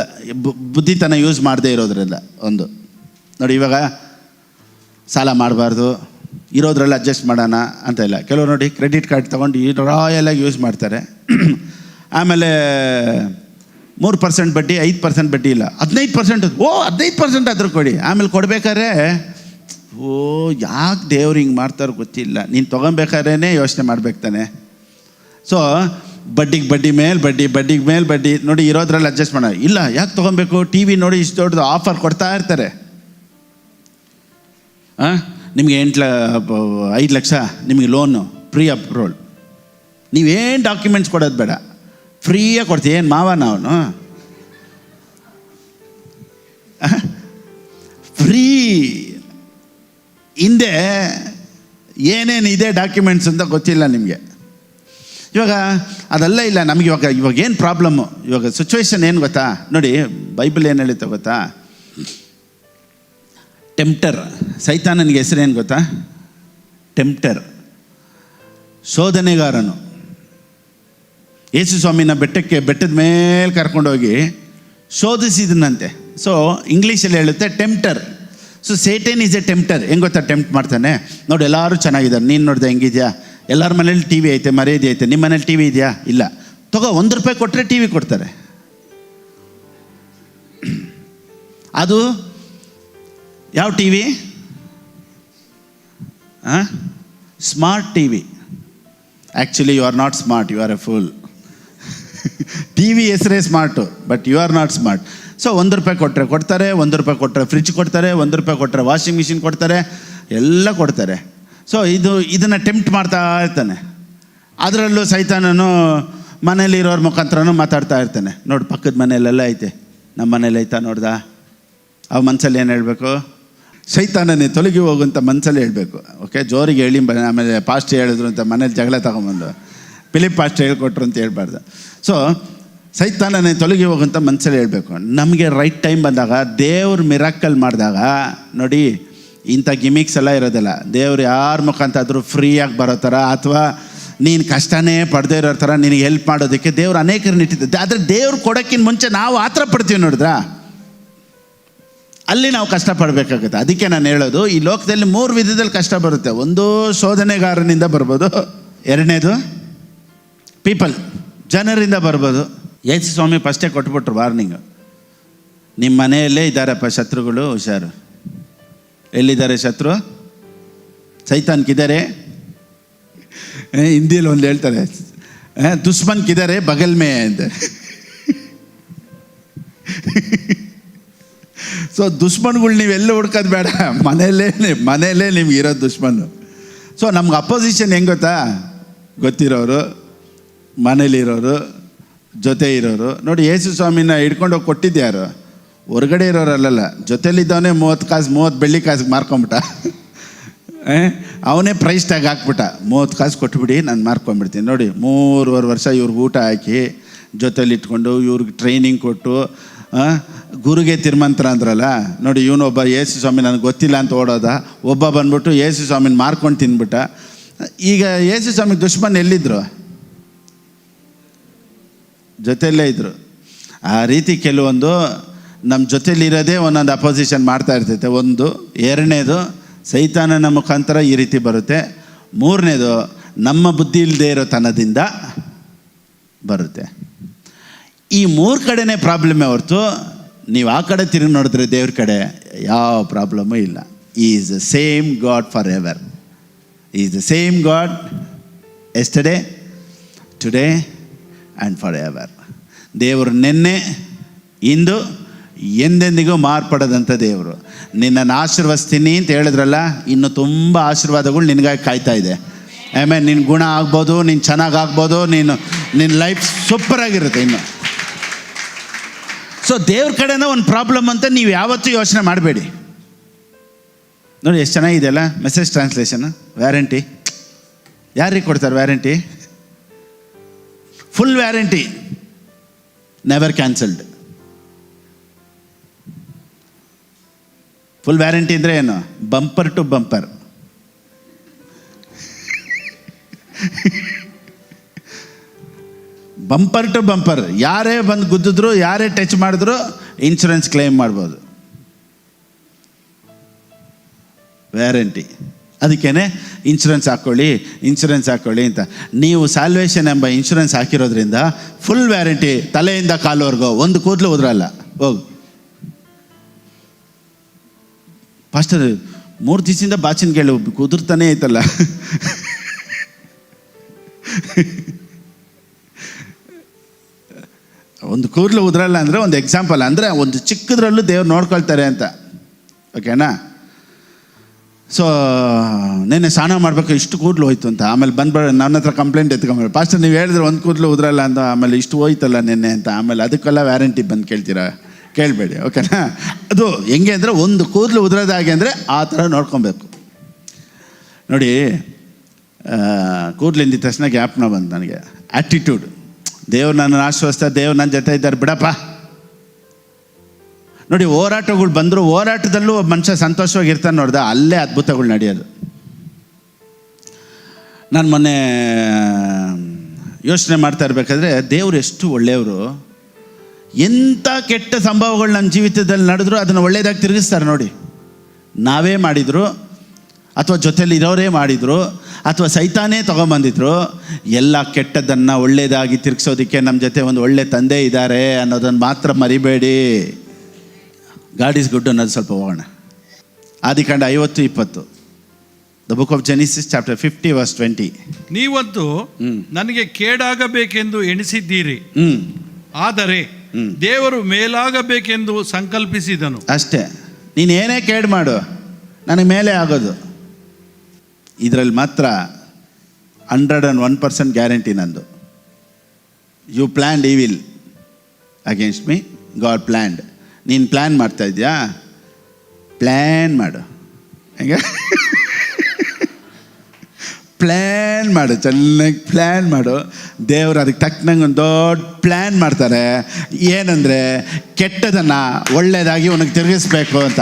ಬುದ್ಧಿತನ ಯೂಸ್ ಮಾಡದೇ ಇರೋದ್ರಿಂದ ಒಂದು. ನೋಡಿ, ಇವಾಗ ಸಾಲ ಮಾಡಬಾರ್ದು, ಇರೋದ್ರಲ್ಲಿ ಅಡ್ಜಸ್ಟ್ ಮಾಡೋಣ ಅಂತ ಇಲ್ಲ. ಕೆಲವರು ನೋಡಿ ಕ್ರೆಡಿಟ್ ಕಾರ್ಡ್ ತೊಗೊಂಡು ರಾಯಲಾಗಿ ಯೂಸ್ ಮಾಡ್ತಾರೆ. ಆಮೇಲೆ 3% ಬಡ್ಡಿ, 5% ಬಡ್ಡಿ ಇಲ್ಲ, 15%. 15% ಆದರೂ ಕೊಡಿ. ಆಮೇಲೆ ಕೊಡ್ಬೇಕಾದ್ರೆ ಯಾಕೆ ದೇವ್ರು ಹಿಂಗೆ ಮಾಡ್ತಾರೋ ಗೊತ್ತಿಲ್ಲ. ನೀನು ತೊಗೊಬೇಕಾದ್ರೇ ಯೋಚನೆ ಮಾಡ್ಬೇಕು ತಾನೆ. ಸೊ ಬಡ್ಡಿಗೆ ಬಡ್ಡಿ ಮೇಲೆ ಬಡ್ಡಿ, ಬಡ್ಡಿಗೆ ಮೇಲೆ ಬಡ್ಡಿ. ನೋಡಿ, ಇರೋದ್ರಲ್ಲಿ ಅಡ್ಜಸ್ಟ್ ಮಾಡೋಣ. ಇಲ್ಲ, ಯಾಕೆ ತೊಗೊಬೇಕು? ಟಿ ವಿ ನೋಡಿ ಇಷ್ಟು ದೊಡ್ಡದು ಆಫರ್ ಕೊಡ್ತಾ ಇರ್ತಾರೆ. ನಿಮಗೆ 5 ಲಕ್ಷ ನಿಮಗೆ ಲೋನು ಫ್ರೀ ಅಪ್ರೂವಲ್. ನೀವೇನು ಡಾಕ್ಯುಮೆಂಟ್ಸ್ ಕೊಡೋದು ಬೇಡ, ಫ್ರೀಯಾಗಿ ಕೊಡ್ತೀವಿ. ಏನು ಮಾವನ ಅವನು? ಫ್ರೀ. ಹಿಂದೆ ಏನೇನು ಇದೆ ಡಾಕ್ಯುಮೆಂಟ್ಸ್ ಅಂತ ಗೊತ್ತಿಲ್ಲ ನಿಮಗೆ. ಇವಾಗ ಅದೆಲ್ಲ ಇಲ್ಲ ನಮಗೆ. ಇವಾಗ ಏನು ಪ್ರಾಬ್ಲಮ್ಮು? ಇವಾಗ ಸಿಚುವೇಶನ್ ಏನು ಗೊತ್ತಾ? ನೋಡಿ, ಬೈಬಲ್ ಏನು ಹೇಳುತ್ತೆ ಗೊತ್ತಾ? ಟೆಂಪ್ಟರ್. ಸೈತಾನನಿಗೆ ಹೆಸರೇನು ಗೊತ್ತಾ? ಟೆಂಪ್ಟರ್, ಶೋಧನೆಗಾರನು. ಯೇಸು ಸ್ವಾಮಿನ ಬೆಟ್ಟದ ಮೇಲೆ ಕರ್ಕೊಂಡೋಗಿ ಶೋಧಿಸಿದನಂತೆ. ಸೊ ಇಂಗ್ಲೀಷಲ್ಲಿ ಹೇಳುತ್ತೆ tempter. So Satan is A tempter. ಹೆಂಗೆ ಗೊತ್ತಾ ಟೆಂಪ್ಟ್ ಮಾಡ್ತಾನೆ? ನೋಡಿ, ಎಲ್ಲರೂ ಚೆನ್ನಾಗಿದ್ದಾರೆ, ನೀನು ನೋಡಿದೆ ಹೆಂಗಿದೆಯಾ? ಎಲ್ಲರ ಮನೇಲಿ ಟಿ ವಿ ಐತೆ, ಮರ್ಯಾದೆ ಐತೆ. ನಿಮ್ಮ ಮನೇಲಿ ಟಿ ವಿ ಇದೆಯಾ? ಇಲ್ಲ. ತಗೋ, ₹1 ಕೊಟ್ಟರೆ ಟಿ ವಿ ಕೊಡ್ತಾರೆ. ಅದು ಯಾವ T V? Smart T V. Actually you are not smart, you are a fool. T V ಹೆಸರೇ smart, but you are not smart. So ₹1 ಕೊಟ್ಟರೆ ಕೊಡ್ತಾರೆ, ₹1 ಕೊಟ್ಟರೆ ಫ್ರಿಜ್ ಕೊಡ್ತಾರೆ, ₹1 ಕೊಟ್ಟರೆ ವಾಷಿಂಗ್ ಮಿಷಿನ್ ಕೊಡ್ತಾರೆ, ಎಲ್ಲ ಕೊಡ್ತಾರೆ. ಸೊ ಇದನ್ನು ಟೆಂಪ್ಟ್ ಮಾಡ್ತಾ ಇರ್ತಾನೆ. ಅದರಲ್ಲೂ ಸೈತಾನನು ಮನೇಲಿರೋರ ಮುಖಾಂತರನೂ ಮಾತಾಡ್ತಾ ಇರ್ತಾನೆ. ನೋಡಿ, ಪಕ್ಕದ ಮನೆಯಲ್ಲೆಲ್ಲ ಐತೆ, ನಮ್ಮ ಮನೇಲಿ ಐತಾ ನೋಡ್ದ? ಅವ ಮನಸ್ಸಲ್ಲಿ ಏನು ಹೇಳಬೇಕು? ಸೈತಾನನೇ ತೊಲಗಿ ಹೋಗುವಂಥ ಮನಸ್ಸಲ್ಲಿ ಹೇಳಬೇಕು. ಓಕೆ, ಜೋರಿಗೆ ಹೇಳಿ ಆಮೇಲೆ ಪಾಸ್ಟ್ ಹೇಳಿದ್ರು ಅಂತ ಮನೇಲಿ ಜಗಳ ತಗೊಂಬಂದು ಫಿಲಿಪ್ ಪಾಸ್ಟ್ ಹೇಳ್ಕೊಟ್ರು ಅಂತ ಹೇಳ್ಬಾರ್ದು. ಸೊ ಸೈತಾನನೇ ತೊಲಗಿ ಹೋಗುವಂಥ ಮನಸ್ಸಲ್ಲಿ ಹೇಳಬೇಕು. ನಮಗೆ ರೈಟ್ ಟೈಮ್ ಬಂದಾಗ, ದೇವ್ರು ಮಿರಾಕಲ್ ಮಾಡಿದಾಗ, ನೋಡಿ ಇಂಥ ಗಿಮಿಕ್ಸ್ ಎಲ್ಲ ಇರೋದಿಲ್ಲ. ದೇವ್ರು ಯಾರ ಮುಖಾಂತಾದರೂ ಫ್ರೀಯಾಗಿ ಬರೋ ಥರ ಅಥವಾ ನೀನು ಕಷ್ಟನೇ ಪಡೆದೇ ಇರೋ ಥರ ನಿನಗೆ ಹೆಲ್ಪ್ ಮಾಡೋದಕ್ಕೆ ದೇವ್ರು ಅನೇಕರನ್ನ ಇಟ್ಟಿದ್ದೆ. ಆದರೆ ದೇವ್ರು ಕೊಡೋಕ್ಕಿಂತ ಮುಂಚೆ ನಾವು ಆತರ ಪಡ್ತೀವಿ ನೋಡಿದ್ರಾ? ಅಲ್ಲಿ ನಾವು ಕಷ್ಟಪಡಬೇಕಾಗುತ್ತೆ. ಅದಕ್ಕೆ ನಾನು ಹೇಳೋದು, ಈ ಲೋಕದಲ್ಲಿ 3 ವಿಧದಲ್ಲಿ ಕಷ್ಟ ಬರುತ್ತೆ. ಒಂದು, ಶೋಧನೆಗಾರನಿಂದ ಬರ್ಬೋದು. ಎರಡನೇದು, ಪೀಪಲ್, ಜನರಿಂದ ಬರ್ಬೋದು. ಯೇಸು ಸ್ವಾಮಿ ಫಸ್ಟೇ ಕೊಟ್ಬಿಟ್ರು ವಾರ್ನಿಂಗು, ನಿಮ್ಮ ಮನೆಯಲ್ಲೇ ಇದ್ದಾರಪ್ಪ ಶತ್ರುಗಳು, ಹುಷಾರು. ಎಲ್ಲಿದ್ದಾರೆ ಶತ್ರು? ಸೈತಾನ್ಕಿದ್ದಾರೆ. ಹಿಂದಿಯಲ್ಲಿ ಒಂದು ಹೇಳ್ತಾರೆ, ದುಶ್ಮನ್ಕಿದ್ದಾರೆ ಬಗಲ್ ಮೇ ಅಂತ. ಸೊ ದುಶ್ಮನ್ಗಳು ನೀವೆಲ್ಲ ಹುಡ್ಕೋದು ಬೇಡ, ಮನೆಯಲ್ಲೇ ನಿಮ್ಗೆ ಇರೋದು ದುಶ್ಮನು. ಸೊ ನಮ್ಗೆ ಅಪೋಸಿಷನ್ ಹೆಂಗೆ ಗೊತ್ತಾ? ಗೊತ್ತಿರೋರು, ಮನೇಲಿರೋರು, ಜೊತೆ ಇರೋರು. ನೋಡಿ, ಯೇಸು ಸ್ವಾಮಿನ ಹಿಡ್ಕೊಂಡೋಗಿ ಕೊಟ್ಟಿದ್ದು ಯಾರು? ಹೊರಗಡೆ ಇರೋರಲ್ಲ, ಜೊತೆಲಿದ್ದವನೇ 30 ಬೆಳ್ಳಿ ಕಾಸಿಗೆ ಮಾರ್ಕೊಂಬಿಟ್ಟ. ಅವನೇ ಪ್ರೈಸ್ ಟ್ಯಾಗ್ ಹಾಕ್ಬಿಟ್ಟ, 30 ಕಾಸು ಕೊಟ್ಬಿಡಿ ನಾನು ಮಾರ್ಕೊಂಡ್ಬಿಡ್ತೀನಿ. ನೋಡಿ, 3.5 ವರ್ಷ ಇವ್ರಿಗೆ ಊಟ ಹಾಕಿ ಜೊತೆಲಿ ಇಟ್ಕೊಂಡು ಇವ್ರಿಗೆ ಟ್ರೈನಿಂಗ್ ಕೊಟ್ಟು ಗುರುಗೆ ತಿರುಮಂತ್ರ ಅಂದ್ರಲ್ಲ. ನೋಡಿ, ಇವನೊಬ್ಬ ಯೇಸು ಸ್ವಾಮಿ ನನಗೆ ಗೊತ್ತಿಲ್ಲ ಅಂತ ಓಡೋದ, ಒಬ್ಬ ಬಂದ್ಬಿಟ್ಟು ಯೇಸು ಸ್ವಾಮಿನ ಮಾರ್ಕೊಂಡು ತಿಂದ್ಬಿಟ್ಟ. ಈಗ ಯೇಸು ಸ್ವಾಮಿ ದುಶ್ಮನ್ ಎಲ್ಲಿದ್ದರು? ಜೊತೆಯಲ್ಲೇ ಇದ್ದರು. ಆ ರೀತಿ ಕೆಲವೊಂದು ನಮ್ಮ ಜೊತೆಲಿರೋದೇ ಒಂದೊಂದು ಅಪೋಸಿಷನ್ ಮಾಡ್ತಾ ಇರ್ತೈತೆ. ಒಂದು, ಎರಡನೇದು ಸೈತಾನನ ಮುಖಾಂತರ ಈ ರೀತಿ ಬರುತ್ತೆ. ಮೂರನೇದು ನಮ್ಮ ಬುದ್ಧಿ ಇಲ್ಲದೆ ಇರೋ ತನದಿಂದ ಬರುತ್ತೆ. ಈ 3 ಕಡೆನೇ ಪ್ರಾಬ್ಲಮ್ಮೇ ಹೊರತು ನೀವು ಆ ಕಡೆ ತಿರುಗಿ ನೋಡಿದ್ರೆ ದೇವ್ರ ಕಡೆ ಯಾವ ಪ್ರಾಬ್ಲಮ್ಮು ಇಲ್ಲ. Is the same god for ever. Is the same god yesterday, today and for ever. ದೇವರು ನಿನ್ನೆ, ಇಂದು, ಎಂದೆಂದಿಗೂ ಮಾರ್ಪಡದಂಥ ದೇವರು. ನಿನ್ನನ್ನು ಆಶೀರ್ವದಿಸ್ತೀನಿ ಅಂತ ಹೇಳಿದ್ರಲ್ಲ, ಇನ್ನು ತುಂಬ ಆಶೀರ್ವಾದಗಳು ನಿನಗಾಗಿ ಕಾಯ್ತಾ ಇದೆ. ಆಮೇಲೆ ನಿನ್ನ ಗುಣ ಆಗ್ಬೋದು, ನೀನು ಚೆನ್ನಾಗಾಗ್ಬೋದು, ನಿನ್ನ ಲೈಫ್ ಸೂಪರಾಗಿರುತ್ತೆ ಇನ್ನು. ಸೊ ದೇವ್ರ ಕಡೆನ ಒಂದು ಪ್ರಾಬ್ಲಮ್ ಅಂತ ನೀವು ಯಾವತ್ತೂ ಯೋಚನೆ ಮಾಡಬೇಡಿ. ನೋಡಿ ಎಷ್ಟು ಚೆನ್ನಾಗಿದೆಯಲ್ಲ ಮೆಸೇಜ್ ಟ್ರಾನ್ಸ್ಲೇಷನ್. ವ್ಯಾರಂಟಿ ಯಾರಿಗೆ ಕೊಡ್ತಾರೆ? Warranty, full warranty, never cancelled. Full warranty ಅಂದರೆ ಏನು? Bumper to bumper. Bumper to bumper. ಯಾರೇ ಬಂದು ಗುದ್ದಿದ್ರು, ಯಾರೇ ಟಚ್ ಮಾಡಿದ್ರು ಇನ್ಶೂರೆನ್ಸ್ ಕ್ಲೈಮ್ ಮಾಡ್ಬೋದು. ವ್ಯಾರಂಟಿ. ಅದಕ್ಕೇ ಇನ್ಶೂರೆನ್ಸ್ ಹಾಕ್ಕೊಳ್ಳಿ ಅಂತ. ನೀವು ಸಾಲ್ವೇಷನ್ ಎಂಬ ಇನ್ಶೂರೆನ್ಸ್ ಹಾಕಿರೋದ್ರಿಂದ ಫುಲ್ ವ್ಯಾರಂಟಿ, ತಲೆಯಿಂದ ಕಾಲುವರೆಗೂ ಒಂದು ಕೂದಲು ಉದ್ರಲ್ಲ. ಹೋಗು ಫಾಸ್ಟರ್, 3 ದಿವಸದಿಂದ ಬಾಚಿನ ಕೇಳು ಕುದುರ್ತಾನೆ ಐತಲ್ಲ. ಒಂದು ಕೂದಲು ಉದ್ರಲ್ಲ ಅಂದರೆ ಒಂದು ಎಕ್ಸಾಂಪಲ್, ಅಂದರೆ ಒಂದು ಚಿಕ್ಕದ್ರಲ್ಲೂ ದೇವ್ರು ನೋಡ್ಕೊಳ್ತಾರೆ ಅಂತ. ಓಕೆನಾ? ಸೊ ನೆನ್ನೆ ಸ್ನಾನ ಮಾಡಬೇಕು, ಇಷ್ಟು ಕೂದಲು ಹೋಯ್ತು ಅಂತ. ಆಮೇಲೆ ನನ್ನ ಹತ್ರ ಕಂಪ್ಲೇಂಟ್ ಎತ್ಕೊಂಡ್ಬಿಡ, ಪಾಸ್ಟರ್ ನೀವು ಹೇಳಿದ್ರೆ ಒಂದು ಕೂದಲು ಉದ್ರಲ್ಲ ಅಂತ, ಆಮೇಲೆ ಇಷ್ಟು ಹೋಯ್ತಲ್ಲ ನೆನ್ನೆ ಅಂತ. ಆಮೇಲೆ ಅದಕ್ಕೆಲ್ಲ ವ್ಯಾರಂಟಿ ಬಂದು ಕೇಳ್ತೀರಾ? ಕೇಳಬೇಡಿ. ಓಕೆನಾ? ಅದು ಹೆಂಗೆ ಅಂದರೆ, ಒಂದು ಕೂದಲು ಉದ್ರೋದಾಗೆ ಅಂದರೆ ಆ ಥರ ನೋಡ್ಕೊಬೇಕು. ನೋಡಿ, ಕೂದಲಿಂದ ತಕ್ಷಣ ಜ್ಞಾಪನ ಬಂತು ನನಗೆ ಆ್ಯಟಿಟ್ಯೂಡ್. ದೇವ್ರು ನನ್ನನ್ನು ಆಶ್ವಸ್ತ, ದೇವ್ರು ನನ್ನ ಜೊತೆ ಇದ್ದಾರೆ ಬಿಡಪ್ಪ. ನೋಡಿ, ಹೋರಾಟಗಳು ಬಂದರು, ಹೋರಾಟದಲ್ಲೂ ಒಬ್ಬ ಮನುಷ್ಯ ಸಂತೋಷವಾಗಿರ್ತಾನೆ ನೋಡ್ದ, ಅಲ್ಲೇ ಅದ್ಭುತಗಳು ನಡೆಯೋದು. ನಾನು ಮೊನ್ನೆ ಯೋಚನೆ ಮಾಡ್ತಾ ಇರಬೇಕಾದ್ರೆ, ದೇವ್ರು ಎಷ್ಟು ಒಳ್ಳೆಯವರು. ಎಂಥ ಕೆಟ್ಟ ಸಂಭವಗಳು ನನ್ನ ಜೀವಿತದಲ್ಲಿ ನಡೆದ್ರು ಅದನ್ನು ಒಳ್ಳೆಯದಾಗಿ ತಿರುಗಿಸ್ತಾರೆ. ನೋಡಿ, ನಾವೇ ಮಾಡಿದರು ಅಥವಾ ಜೊತೆಲಿ ಇರೋರೇ ಮಾಡಿದರು ಅಥವಾ ಸೈತಾನೇ ತೊಗೊಂಬಂದಿದ್ರು, ಎಲ್ಲ ಕೆಟ್ಟದ್ದನ್ನು ಒಳ್ಳೆಯದಾಗಿ ತಿರುಗಿಸೋದಕ್ಕೆ ನಮ್ಮ ಜೊತೆ ಒಂದು ಒಳ್ಳೆ ತಂದೆ ಇದ್ದಾರೆ ಅನ್ನೋದನ್ನು ಮಾತ್ರ ಮರಿಬೇಡಿ. ಗಾಡ್ ಈಸ್ ಗುಡ್ ಅನ್ನೋದು ಸ್ವಲ್ಪ ಹೋಗೋಣ. ಆದಿಕಾಂಡ 50:20, the book of Genesis chapter 50 verse 20.
ನೀವಂತೂ ನನಗೆ ಕೇಡಾಗಬೇಕೆಂದು ಎಣಿಸಿದ್ದೀರಿ, ಆದರೆ ದೇವರು ಮೇಲಾಗಬೇಕೆಂದು ಸಂಕಲ್ಪಿಸಿದನು.
ಅಷ್ಟೇ. ನೀನು ಏನೇ ಕೇಡು ಮಾಡು, ನನಗೆ ಮೇಲೆ ಆಗೋದು. ಇದರಲ್ಲಿ ಮಾತ್ರ 101% ಗ್ಯಾರಂಟಿ ನಂದು. You planned evil against me, God planned. ನೀನು ಪ್ಲ್ಯಾನ್ ಮಾಡ್ತಾ ಇದೆಯಾ? ಪ್ಲ್ಯಾನ್ ಮಾಡು. ಹೆಂಗೆ? ಪ್ಲ್ಯಾನ್ ಮಾಡು, ಚೆನ್ನಾಗಿ ಪ್ಲ್ಯಾನ್ ಮಾಡು. ದೇವರು ಅದಕ್ಕೆ ತಕ್ಕನಂಗೆ ಒಂದು ದೊಡ್ಡ ಪ್ಲ್ಯಾನ್ ಮಾಡ್ತಾರೆ. ಏನಂದರೆ, ಕೆಟ್ಟದನ್ನು ಒಳ್ಳೆಯದಾಗಿ ಅವನಿಗೆ ತಿರುಗಿಸ್ಬೇಕು ಅಂತ.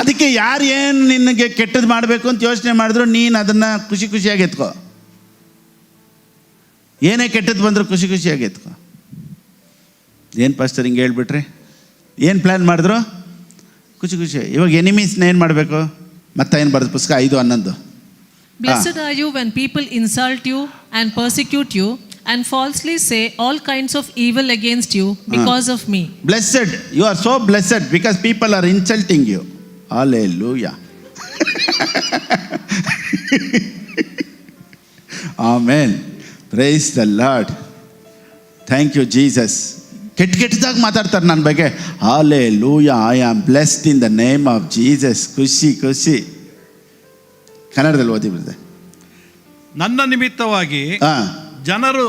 ಅದಕ್ಕೆ ಯಾರು ಏನು ನಿನಗೆ ಕೆಟ್ಟದ್ದು ಮಾಡಬೇಕು ಅಂತ ಯೋಚನೆ ಮಾಡಿದ್ರು, ನೀನು ಅದನ್ನು ಖುಷಿಯಾಗಿ ಎತ್ಕೋ. ಏನೇ ಕೆಟ್ಟದ್ದು ಬಂದರೂ ಖುಷಿಯಾಗಿ ಎತ್ಕೋ. ಏನು ಪಾಸ್ಟರ್ ಹಿಂಗೆ ಹೇಳ್ಬಿಟ್ರಿ? ಏನು ಪ್ಲ್ಯಾನ್ ಮಾಡಿದ್ರು? ಖುಷಿ. ಇವಾಗ ಎನಿಮೀಸ್ನ ಏನು ಮಾಡಬೇಕು? ಮತ್ತೆ ಏನು ಬರೆದು ಪುಸ್ತಕ 5:11,
Blessed are you when people insult you and persecute you and falsely say all kinds of evil against you because of me.
Blessed, you are so blessed because people are insulting you. Hallelujah. Amen. Praise the Lord. Thank you, Jesus. ಕೆಟ್ಟದಾಗಿ ಮಾತಾಡ್ತಾರೆ ನನ್ನ ಬಗ್ಗೆ. Hallelujah. I am blessed in the name of Jesus. ಖುಷಿ ಖುಷಿ. ಕನ್ನಡದಲ್ಲಿ ಓದಿ ಬಿಡ್ದೆ.
ನನ್ನ ನಿಮಿತ್ತವಾಗಿ ಜನರು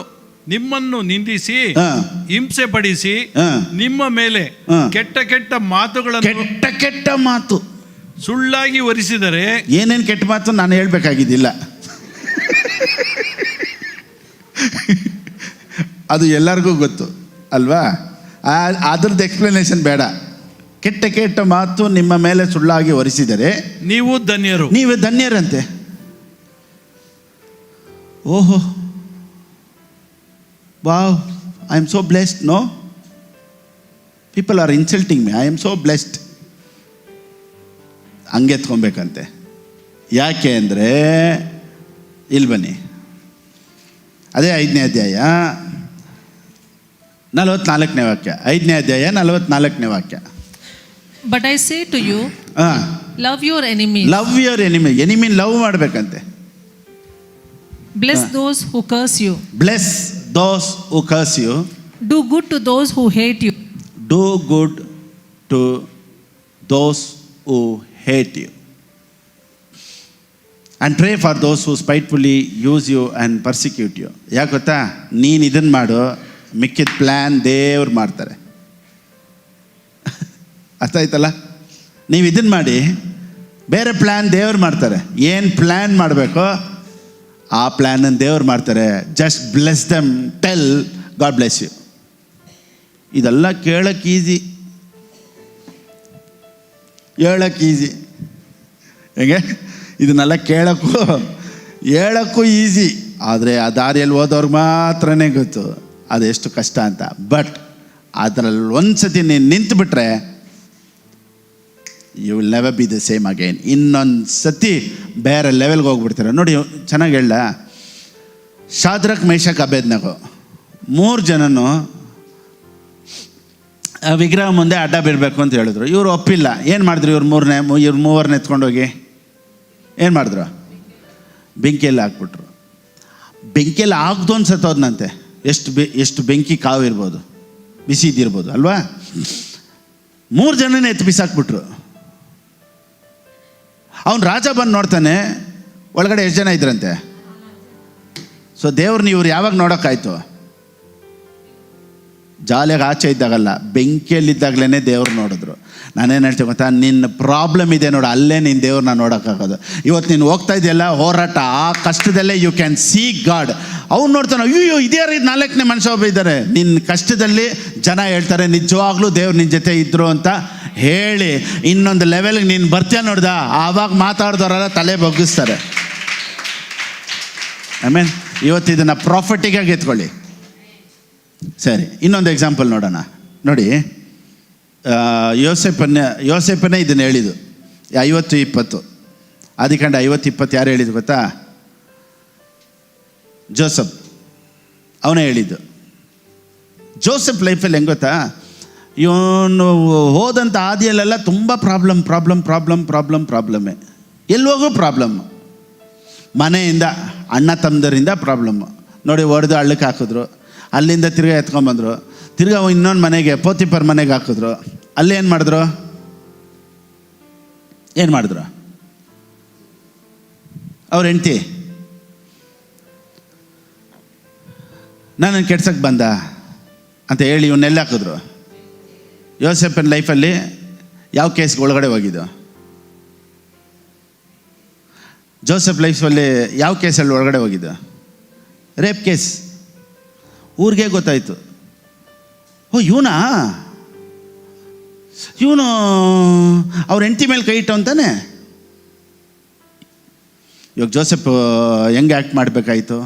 ನಿಮ್ಮನ್ನು ನಿಂದಿಸಿ ಹಿಂಸೆ ಪಡಿಸಿ ನಿಮ್ಮ ಮೇಲೆ ಕೆಟ್ಟ ಕೆಟ್ಟ ಮಾತುಗಳನ್ನು
ಕೆಟ್ಟ ಮಾತು
ಸುಳ್ಳಾಗಿ ಹೊರಿಸಿದರೆ.
ಏನೇನು ಕೆಟ್ಟ ಮಾತು ನಾನು ಹೇಳ್ಬೇಕಾಗಿದ್ದಿಲ್ಲ. ಅದು ಎಲ್ಲರಿಗೂ ಗೊತ್ತು ಅಲ್ವಾ? ಅದ್ರದ್ದು ಎಕ್ಸ್ಪ್ಲನೇಷನ್ ಬೇಡ. ಕೆಟ್ಟ ಮಾತು ನಿಮ್ಮ ಮೇಲೆ ಸುಳ್ಳಾಗಿ ಹೊರಿಸಿದರೆ
ನೀವು ಧನ್ಯರು.
ನೀವೇ ಧನ್ಯರಂತೆ. ಓಹೋ, wow, I am so blessed. No, people are insulting me, I am so blessed. ಹಂಗೆತ್ಕೊಬೇಕಂತೆ. ಯಾಕೆ ಅಂದರೆ ಇಲ್ಲಿ ಬನ್ನಿ, ಅದೇ 5ನೇ ಅಧ್ಯಾಯ 44ನೇ ವಾಕ್ಯ. 5ನೇ ಅಧ್ಯಾಯ 44ನೇ ವಾಕ್ಯ.
But I say to you, love your enemies.
Love your enemy. ಎನಿಮಿನ್ ಲವ್ ಮಾಡಬೇಕಂತೆ.
Bless those who curse you.
Bless those who curse you.
Do good to those who hate you.
Do good to those who hate you. And pray for those who spitefully use you and persecute you. ಯಾಕೆ ಗೊತ್ತಾ? ನೀನು ಇದನ್ನು ಮಾಡು, ಮಿಕ್ಕಿದ plan ದೇವ್ರು ಮಾಡ್ತಾರೆ. ಅರ್ಥ ಆಯ್ತಲ್ಲ? ನೀವು ಇದನ್ನು ಮಾಡಿ, ಬೇರೆ ಪ್ಲ್ಯಾನ್ ದೇವ್ರು ಮಾಡ್ತಾರೆ. ಏನು ಪ್ಲ್ಯಾನ್ ಮಾಡಬೇಕೋ ಆ ಪ್ಲ್ಯಾನನ್ನು ದೇವ್ರು ಮಾಡ್ತಾರೆ. Just bless them, tell God bless you. ಇದೆಲ್ಲ ಕೇಳಕ್ಕೆ ಈಸಿ, ಹೇಳಕ್ಕೆ ಈಸಿ. ಹೇಗೆ? ಇದನ್ನೆಲ್ಲ ಹೇಳಕ್ಕೂ ಈಸಿ, ಆದರೆ ಆ ದಾರಿಯಲ್ಲಿ ಹೋದವ್ರಿಗೆ ಮಾತ್ರನೇ ಗೊತ್ತು ಅದೆಷ್ಟು ಕಷ್ಟ ಅಂತ. ಬಟ್ ಅದರಲ್ಲಿ ಒಂದು ಸತಿ ನೀನು ನಿಂತುಬಿಟ್ರೆ you will never be the same again. ಇನ್ನೊಂದು ಸತಿ ಬೇರೆ ಲೆವೆಲ್ಗೆ ಹೋಗ್ಬಿಡ್ತಾರೆ. ನೋಡಿ, ಚೆನ್ನಾಗಿ ಹೇಳ, ಶಾದ್ರಕ್, ಮೇಷಕ್, ಅಬೇದ್ನಗೋ 3 ಜನನು ವಿಗ್ರಹ ಮುಂದೆ ಅಡ್ಡ ಬಿಡಬೇಕು ಅಂತ ಹೇಳಿದ್ರು. ಇವರು ಒಪ್ಪಿಲ್ಲ. ಏನು ಮಾಡಿದ್ರು? ಇವ್ರು ಮೂವರನ್ನ ಎತ್ಕೊಂಡೋಗಿ ಏನು ಮಾಡಿದ್ರು? ಬೆಂಕಿಯಲ್ಲಿ ಹಾಕ್ಬಿಟ್ರು. ಬೆಂಕಿಯಲ್ಲಿ ಹಾಕ್ದೊಂದು ಸತ್ತೋದ್ನಂತೆ. ಎಷ್ಟು ಬೆಂಕಿ ಕಾವು ಇರ್ಬೋದು, ಬಿಸಿ ಇದ್ದಿರ್ಬೋದು ಅಲ್ವಾ? 3 ಜನನೇ ಎತ್ತು ಬಿಸಾಕ್ಬಿಟ್ರು. ಅವನು ರಾಜ ಬಂದು ನೋಡ್ತಾನೆ, ಒಳಗಡೆ ಎಷ್ಟು ಜನ ಇದ್ರಂತೆ. ಸೊ ದೇವ್ರನ್ನ ಇವ್ರು ಯಾವಾಗ ನೋಡೋಕ್ಕಾಯ್ತು? ಜಾಲಿಯಾಗಿ ಆಚೆ ಇದ್ದಾಗಲ್ಲ, ಬೆಂಕಿಯಲ್ಲಿದ್ದಾಗಲೇ ದೇವ್ರು ನೋಡಿದ್ರು. ನಾನೇನು ಹೇಳ್ತೀನಿ ಗೊತ್ತಾ? ನಿನ್ನ ಪ್ರಾಬ್ಲಮ್ ಇದೆ ನೋಡು, ಅಲ್ಲೇ ನೀನು ದೇವ್ರನ್ನ ನೋಡೋಕ್ಕಾಗೋದು. ಇವತ್ತು ನೀನು ಹೋಗ್ತಾ ಇದೆಯಲ್ಲ ಹೋರಾಟ, ಆ ಕಷ್ಟದಲ್ಲೇ ಯು ಕ್ಯಾನ್ ಸಿ ಗಾಡ್. ಅವ್ನು ನೋಡ್ತಾನೆ, ಅಯ್ಯೋ ಇದೇ 4ನೇ ಮನುಷ್ಯ ಒಬ್ಬ ಇದ್ದಾರೆ. ನಿನ್ನ ಕಷ್ಟದಲ್ಲಿ ಜನ ಹೇಳ್ತಾರೆ ನಿಜವಾಗ್ಲೂ ದೇವ್ರು ನಿನ್ನ ಜೊತೆ ಇದ್ರು ಅಂತ ಹೇಳಿ ಇನ್ನೊಂದು ಲೆವೆಲ್ಗೆ ನೀನು ಬರ್ತೀಯ ನೋಡ್ದ, ಆವಾಗ ಮಾತಾಡಿದವರೆಲ್ಲ ತಲೆ ಬಗ್ಗಿಸ್ತಾರೆ. ಆಮೇಲೆ ಇವತ್ತು ಇದನ್ನು ಪ್ರಾಫಿಟಿಗಾಗಿ ಎತ್ಕೊಳ್ಳಿ. ಸರಿ, ಇನ್ನೊಂದು ಎಕ್ಸಾಂಪಲ್ ನೋಡೋಣ. ನೋಡಿ, ಯೋಸೇಪನೇ ಇದನ್ನು ಹೇಳಿದ್ದು 50-20 ಆದಿಕಾಂಡ 50-20 ಯಾರು ಹೇಳಿದ್ದು ಗೊತ್ತಾ? ಜೋಸೆಫ್. ಅವನೇ ಹೇಳಿದ್ದು. ಜೋಸೆಫ್ ಲೈಫಲ್ಲಿ ಹೆಂಗೆ ಗೊತ್ತಾ? ಇವನು ಹೋದಂಥ ಆದಿಯಲ್ಲೆಲ್ಲ ತುಂಬ ಪ್ರಾಬ್ಲಮ್ಮೇ. ಎಲ್ಲೋಗೂ ಪ್ರಾಬ್ಲಮ್. ಮನೆಯಿಂದ, ಅಣ್ಣ ತಮ್ಮದರಿಂದ ಪ್ರಾಬ್ಲಮ್ಮು. ನೋಡಿ, ಹೊಡೆದು ಹಳ್ಳಕ್ಕೆ ಹಾಕಿದ್ರು, ಅಲ್ಲಿಂದ ತಿರ್ಗಾ ಎತ್ಕೊಂಬಂದರು, ತಿರ್ಗಾ ಇನ್ನೊಂದು ಮನೆಗೆ, ಪೋತಿಫರ್ ಮನೆಗೆ ಹಾಕಿದ್ರು. ಅಲ್ಲಿ ಏನು ಮಾಡಿದ್ರು? ಅವ್ರ ಹೆಂಡ್ತಿ ನನ್ನನ್ನು ಕೆಡ್ಸಕ್ಕೆ ಬಂದ ಅಂತ ಹೇಳಿ ಇವನ್ನೆಲ್ಲ ಹಾಕಿದ್ರು. ಯೋಸೆಫನ ಲೈಫಲ್ಲಿ ಯಾವ ಕೇಸ್ಗೆ ಒಳಗಡೆ ಹೋಗಿದ್ದು? ಜೋಸೆಫ್ ಲೈಫಲ್ಲಿ ಯಾವ ಕೇಸಲ್ಲಿ ಒಳಗಡೆ ಹೋಗಿದ್ದು? Rape case. ಊರಿಗೆ ಗೊತ್ತಾಯಿತು, ಓ ಇವನು ಅವ್ರ ಹೆಂಡತಿ ಮೇಲೆ ಕೈ ಇಟ್ಟು ಅಂತಾನೆ. ಇವಾಗ ಜೋಸೆಫ್ ಹೆಂಗೆ ಆ್ಯಕ್ಟ್ ಮಾಡಬೇಕಾಯಿತು?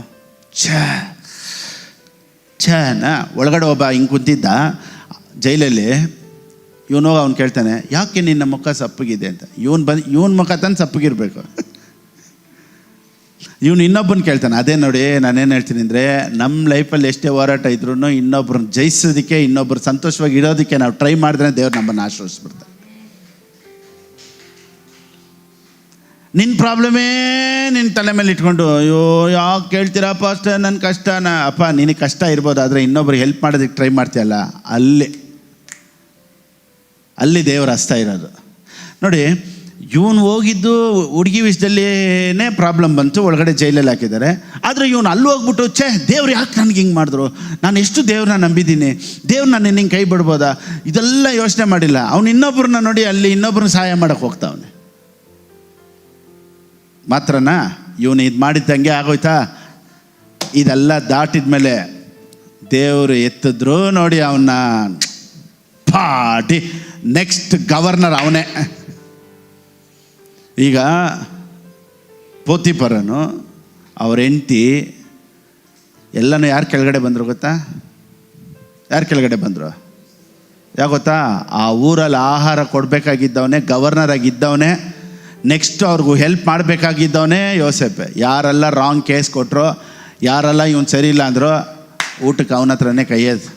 ಒಳಗಡೆ ಒಬ್ಬ ಹಿಂಗೆ ಕುಂತಿದ್ದ ಜೈಲಲ್ಲಿ. ಅವ್ನು ಕೇಳ್ತಾನೆ, ಯಾಕೆ ನಿನ್ನ ಮುಖ ಸಪ್ಪಗಿದೆ ಅಂತ. ಇವನ್ ಮುಖ ತಂದು ಸಪ್ಪಗಿರ್ಬೇಕು. ಇವನು ಇನ್ನೊಬ್ಬನ ಕೇಳ್ತಾನೆ. ಅದೇ ನೋಡಿ ನಾನೇನು ಹೇಳ್ತೀನಿ ಅಂದರೆ, ನಮ್ಮ ಲೈಫಲ್ಲಿ ಎಷ್ಟೇ ಹೋರಾಟ ಇದ್ರೂ ಇನ್ನೊಬ್ರನ್ನ ಜಯಿಸೋದಕ್ಕೆ, ಇನ್ನೊಬ್ರು ಸಂತೋಷವಾಗಿ ಇಡೋದಕ್ಕೆ ನಾವು ಟ್ರೈ ಮಾಡಿದ್ರೆ ದೇವ್ರು ನಮ್ಮನ್ನು ಆಶೀರ್ವದಿಸ್ಬಿಡ್ತಾರೆ. ನಿನ್ನ ಪ್ರಾಬ್ಲಮೇ ನಿನ್ನ ತಲೆ ಮೇಲೆ ಇಟ್ಕೊಂಡು ಅಯ್ಯೋ ಯಾಕೆ ಕೇಳ್ತೀರಪ್ಪ ಅಷ್ಟೇ ನನ್ನ ಕಷ್ಟನ. ಅಪ್ಪ ನಿನಗೆ ಕಷ್ಟ ಇರ್ಬೋದು, ಆದರೆ ಇನ್ನೊಬ್ರಿಗೆ ಹೆಲ್ಪ್ ಮಾಡೋದಕ್ಕೆ ಟ್ರೈ ಮಾಡ್ತೀಯಲ್ಲ, ಅಲ್ಲಿ ದೇವ್ರು ಹಸ್ತಾ ಇರೋದು. ನೋಡಿ, ಇವನು ಹೋಗಿದ್ದು ಹುಡುಗಿ ವಿಷಯದಲ್ಲೇ ಪ್ರಾಬ್ಲಮ್ ಬಂತು, ಒಳಗಡೆ ಜೈಲಲ್ಲಿ ಹಾಕಿದ್ದಾರೆ. ಆದರೆ ಇವನು ಅಲ್ಲಿ ಹೋಗ್ಬಿಟ್ಟು ದೇವ್ರು ಯಾಕೆ ನನಗೆ ಹಿಂಗೆ ಮಾಡಿದ್ರು, ನಾನು ಎಷ್ಟು ದೇವ್ರನ್ನ ನಂಬಿದ್ದೀನಿ, ದೇವ್ರು ನಾನು ಹಿಂಗೆ ಕೈ ಬಿಡ್ಬೋದಾ, ಇದೆಲ್ಲ ಯೋಚನೆ ಮಾಡಿಲ್ಲ. ಅವ್ನು ಇನ್ನೊಬ್ರನ್ನ ನೋಡಿ ಅಲ್ಲಿ ಇನ್ನೊಬ್ರನ್ನ ಸಹಾಯ ಮಾಡೋಕ್ಕೆ ಹೋಗ್ತಾವನೆ. ಮಾತ್ರನಾ ಇವನು ಇದು ಮಾಡಿದ್ದಂಗೆ ಆಗೋಯ್ತಾ? ಇದೆಲ್ಲ ದಾಟಿದ ಮೇಲೆ ದೇವರು ಎತ್ತಿದ್ರು ನೋಡಿ ಅವನ್ನ ಪಾಟಿ, ನೆಕ್ಸ್ಟ್ ಗವರ್ನರ್ ಅವನೇ. ಈಗ ಪೋತಿಫರನು ಅವ್ರ ಹೆಂಡತಿ ಎಲ್ಲನೂ ಯಾರು ಕೆಳಗಡೆ ಬಂದರು ಗೊತ್ತಾ? ಯಾರು ಕೆಳಗಡೆ ಬಂದರು? ಯಾಕೆ ಗೊತ್ತಾ? ಆ ಊರಲ್ಲಿ ಆಹಾರ ಕೊಡಬೇಕಾಗಿದ್ದವನೇ, ಗವರ್ನರ್ ಆಗಿದ್ದವನೇ, ನೆಕ್ಸ್ಟ್ ಅವ್ರಿಗೂ ಹೆಲ್ಪ್ ಮಾಡಬೇಕಾಗಿದ್ದವನೇ ಯೋಸೆಫ್. ಯಾರೆಲ್ಲ ರಾಂಗ್ ಕೇಸ್ ಕೊಟ್ಟರು, ಯಾರೆಲ್ಲ ಇವನು ಸರಿ ಇಲ್ಲ ಅಂದರು, ಊಟಕ್ಕೆ ಅವನ ಹತ್ರನೇ ಕೈಯ್ಯದು.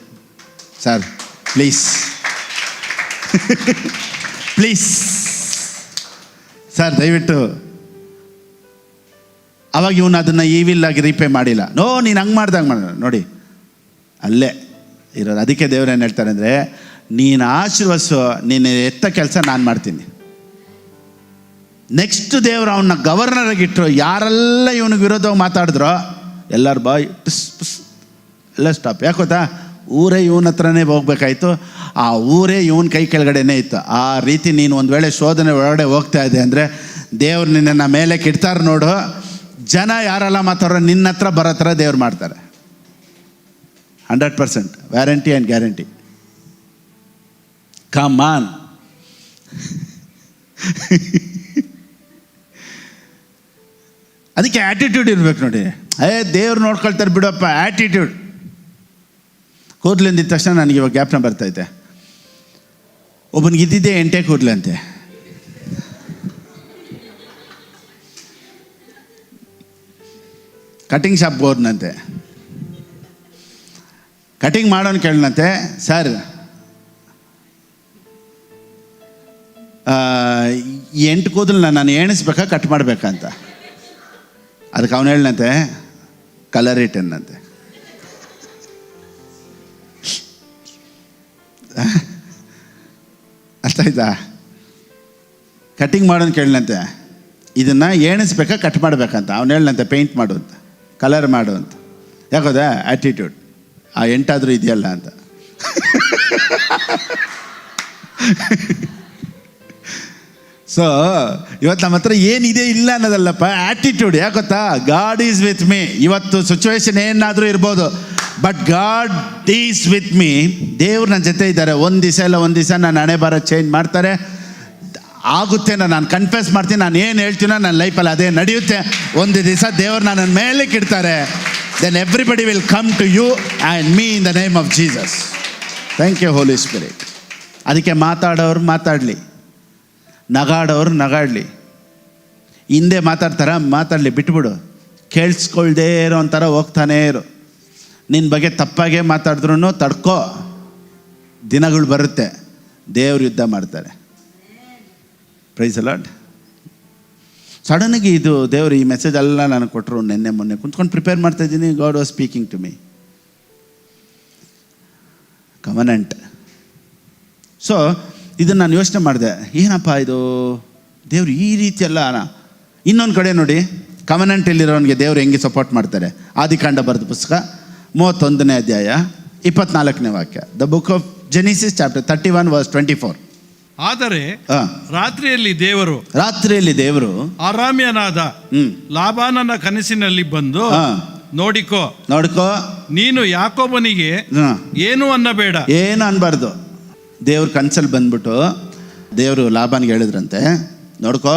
ಸರ್ ಪ್ಲೀಸ್ ಪ್ಲೀಸ್ ಸರ್ ದಯವಿಟ್ಟು. ಅವಾಗ ಇವನು ಅದನ್ನು ಈವಿಲ್ಲಾಗಿ ರೀಪೇ ಮಾಡಿಲ್ಲ. ನೀನು ಹಂಗೆ ಮಾಡ್ದಂಗೆ ಮಾಡ ನೋಡಿ, ಅಲ್ಲೇ ಇರೋದು. ಅದಕ್ಕೆ ದೇವ್ರು ಏನು ಹೇಳ್ತಾರೆ ಅಂದರೆ, ನೀನು ಆಶೀರ್ವಸು, ನೀನು ಎತ್ತ ಕೆಲಸ ನಾನು ಮಾಡ್ತೀನಿ. ನೆಕ್ಸ್ಟ್ ದೇವರು ಅವನ್ನ ಗವರ್ನರ್ ಆಗಿಟ್ಟರು. ಯಾರೆಲ್ಲ ಇವನಿಗೆ ವಿರೋಧವಾಗಿ ಮಾತಾಡಿದ್ರೋ ಎಲ್ಲರ ಬಾಯ್ ಟಿಸ್ ಪಿಸ್ ಎಲ್ಲ ಸ್ಟಾಪ್. ಯಾಕೆ ಗೊತ್ತಾ? ಊರೇ ಇವನ ಹತ್ರನೇ ಹೋಗ್ಬೇಕಾಯ್ತು, ಆ ಊರೇ ಇವನ ಕೈ ಕೆಳಗಡೆನೇ ಇತ್ತು. ಆ ರೀತಿ ನೀನು ಒಂದು ವೇಳೆ ಶೋಧನೆ ಒಳಗಡೆ ಹೋಗ್ತಾ ಇದೆ ಅಂದರೆ ದೇವ್ರು ನಿನ್ನನ್ನು ಮೇಲೆ ಕಿಡ್ತಾರೆ ನೋಡು. ಜನ ಯಾರೆಲ್ಲ ಮಾತಾಡೋ ನಿನ್ನ ಹತ್ರ ಬರೋ ಥರ ದೇವ್ರು ಮಾಡ್ತಾರೆ. 100% warranty and guarantee. Come on. ಅದಕ್ಕೆ ಆ್ಯಟಿಟ್ಯೂಡ್ ಇರ್ಬೇಕು ನೋಡಿ. ದೇವ್ರು ನೋಡ್ಕೊಳ್ತಾರೆ ಬಿಡಪ್ಪ, ಆ್ಯಟಿಟ್ಯೂಡ್. ಕೂದಲಿಂದಿದ್ದ ತಕ್ಷಣ ನನಗೆ ಇವಾಗ ಜ್ಞಾಪನ ಬರ್ತೈತೆ, ಒಬ್ಬನಿಗೆ ಇದ್ದಿದ್ದೆ 8 ಕೂದಲಂತೆ. ಕಟಿಂಗ್ ಶಾಪ್ಗೆ ಹೋದ್ನಂತೆ. ಕಟಿಂಗ್ ಮಾಡೋನು ಕೇಳನಂತೆ, ಸರ್ 8 ಕೂದಲನ್ನ ನಾನು ಎಣಿಸ್ಬೇಕಾ ಕಟ್ ಮಾಡಬೇಕಂತ. ಅದಕ್ಕೆ ಅವನು ಹೇಳನಂತೆ, ಕಲರ್ ಇಟ್ ಅನ್ನಂತೆ. ಅರ್ಥ ಆಯ್ತಾ? ಕಟಿಂಗ್ ಮಾಡೋನು ಕೇಳನಂತೆ, ಇದನ್ನು ಎಣಿಸ್ಬೇಕಾ ಕಟ್ ಮಾಡಬೇಕಂತ. ಅವನು ಹೇಳನಂತೆ, ಪೇಂಟ್ ಮಾಡು ಅಂತ, ಕಲರ್ ಮಾಡು ಅಂತ. ಯಾಕೋದಾ? ಆ್ಯಟಿಟ್ಯೂಡ್. ಆ 8 ಆದರೂ ಇದೆಯಲ್ಲ ಅಂತ. ಸೊ ಇವತ್ತು ನಮ್ಮ ಹತ್ರ ಏನಿದೆ ಇಲ್ಲ ಅನ್ನೋದಲ್ಲಪ್ಪ, ಆ್ಯಟಿಟ್ಯೂಡ್. ಯಾಕೆ ಗೊತ್ತಾ? God is with me. ಇವತ್ತು ಸಿಚುವೇಶನ್ ಏನಾದರೂ ಇರ್ಬೋದು, but god is with me. ದೇವ್ರು ನನ್ನ ಜೊತೆ ಇದ್ದಾರೆ. ಒಂದು ದಿವಸ ನಾನು ಹಣೆ ಬಾರ ಚೇಂಜ್ ಮಾಡ್ತಾರೆ. ಆಗುತ್ತೆ, ನಾನು ಕನ್ಫೆಸ್ ಮಾಡ್ತೀನಿ, ನಾನು ಏನು ಹೇಳ್ತೀನೋ ನನ್ನ ಲೈಫಲ್ಲಿ ಅದೇ ನಡೆಯುತ್ತೆ. ಒಂದು ದಿವಸ ದೇವ್ರು ನನ್ನ ಮೇಲೆ ಇಡ್ತಾರೆ. Then everybody will come to you and me in the name of Jesus. Thank you Holy Spirit. ಅದಕ್ಕೆ ಮಾತಾಡೋರು ಮಾತಾಡಲಿ, ನಗಾಡೋರು ನಗಾಡಲಿ, ಹಿಂದೆ ಮಾತಾಡಲಿ, ಬಿಟ್ಬಿಡು. ಕೇಳಿಸ್ಕೊಳ್ದೇ ಇರೋ ಒಂಥರ ಹೋಗ್ತಾನೇ ಇರು. ನಿನ್ನ ಬಗ್ಗೆ ತಪ್ಪಾಗೆ ಮಾತಾಡಿದ್ರೂ ತಡ್ಕೋ, ದಿನಗಳು ಬರುತ್ತೆ, ದೇವ್ರು ಯುದ್ಧ ಮಾಡ್ತಾರೆ. Praise the Lord. ಸಡನ್ನಾಗಿ ಇದು ದೇವರು ಈ ಮೆಸೇಜ್ ಎಲ್ಲ ನನಗೆ ಕೊಟ್ಟರು. ಮೊನ್ನೆ ಕುಂತ್ಕೊಂಡು ಪ್ರಿಪೇರ್ ಮಾಡ್ತಾಯಿದ್ದೀನಿ. God was speaking to me. Covenant. So ಇದನ್ನು ನಾನು ಯೋಚನೆ ಮಾಡಿದೆ, ಏನಪ್ಪ ಇದು ದೇವ್ರು ಈ ರೀತಿ ಎಲ್ಲ. ಇನ್ನೊಂದು ಕಡೆ ನೋಡಿ, ಕವನೆಂಟಲ್ಲಿರೋನಿಗೆ ದೇವ್ರು ಹೆಂಗೆ ಸಪೋರ್ಟ್ ಮಾಡ್ತಾರೆ. ಆದಿಕಾಂಡ ಬರೆದ ಪುಸ್ತಕ 31ನೇ ಅಧ್ಯಾಯ 24ನೇ ವಾಕ್ಯ. The book of Genesis chapter 31 verse 24.
ಆದರೆ ರಾತ್ರಿಯಲ್ಲಿ ದೇವರು ಅರಾಮ್ಯನಾದ ಲಾಬಾನನ ಕನಸಿನಲ್ಲಿ ಬಂದು, ನೋಡಿಕೋ ನೀನು ಯಾಕೋಬನಿಗೆ ಏನು ಅನ್ನಬೇಡ.
ಏನು ಅನ್ಬಾರ್ದು. ದೇವ್ರ ಕನ್ಸಲ್ಲಿ ಬಂದ್ಬಿಟ್ಟು ದೇವರು ಲಾಬಾನ್ಗೆ ಹೇಳಿದ್ರಂತೆ, ನೋಡ್ಕೋ,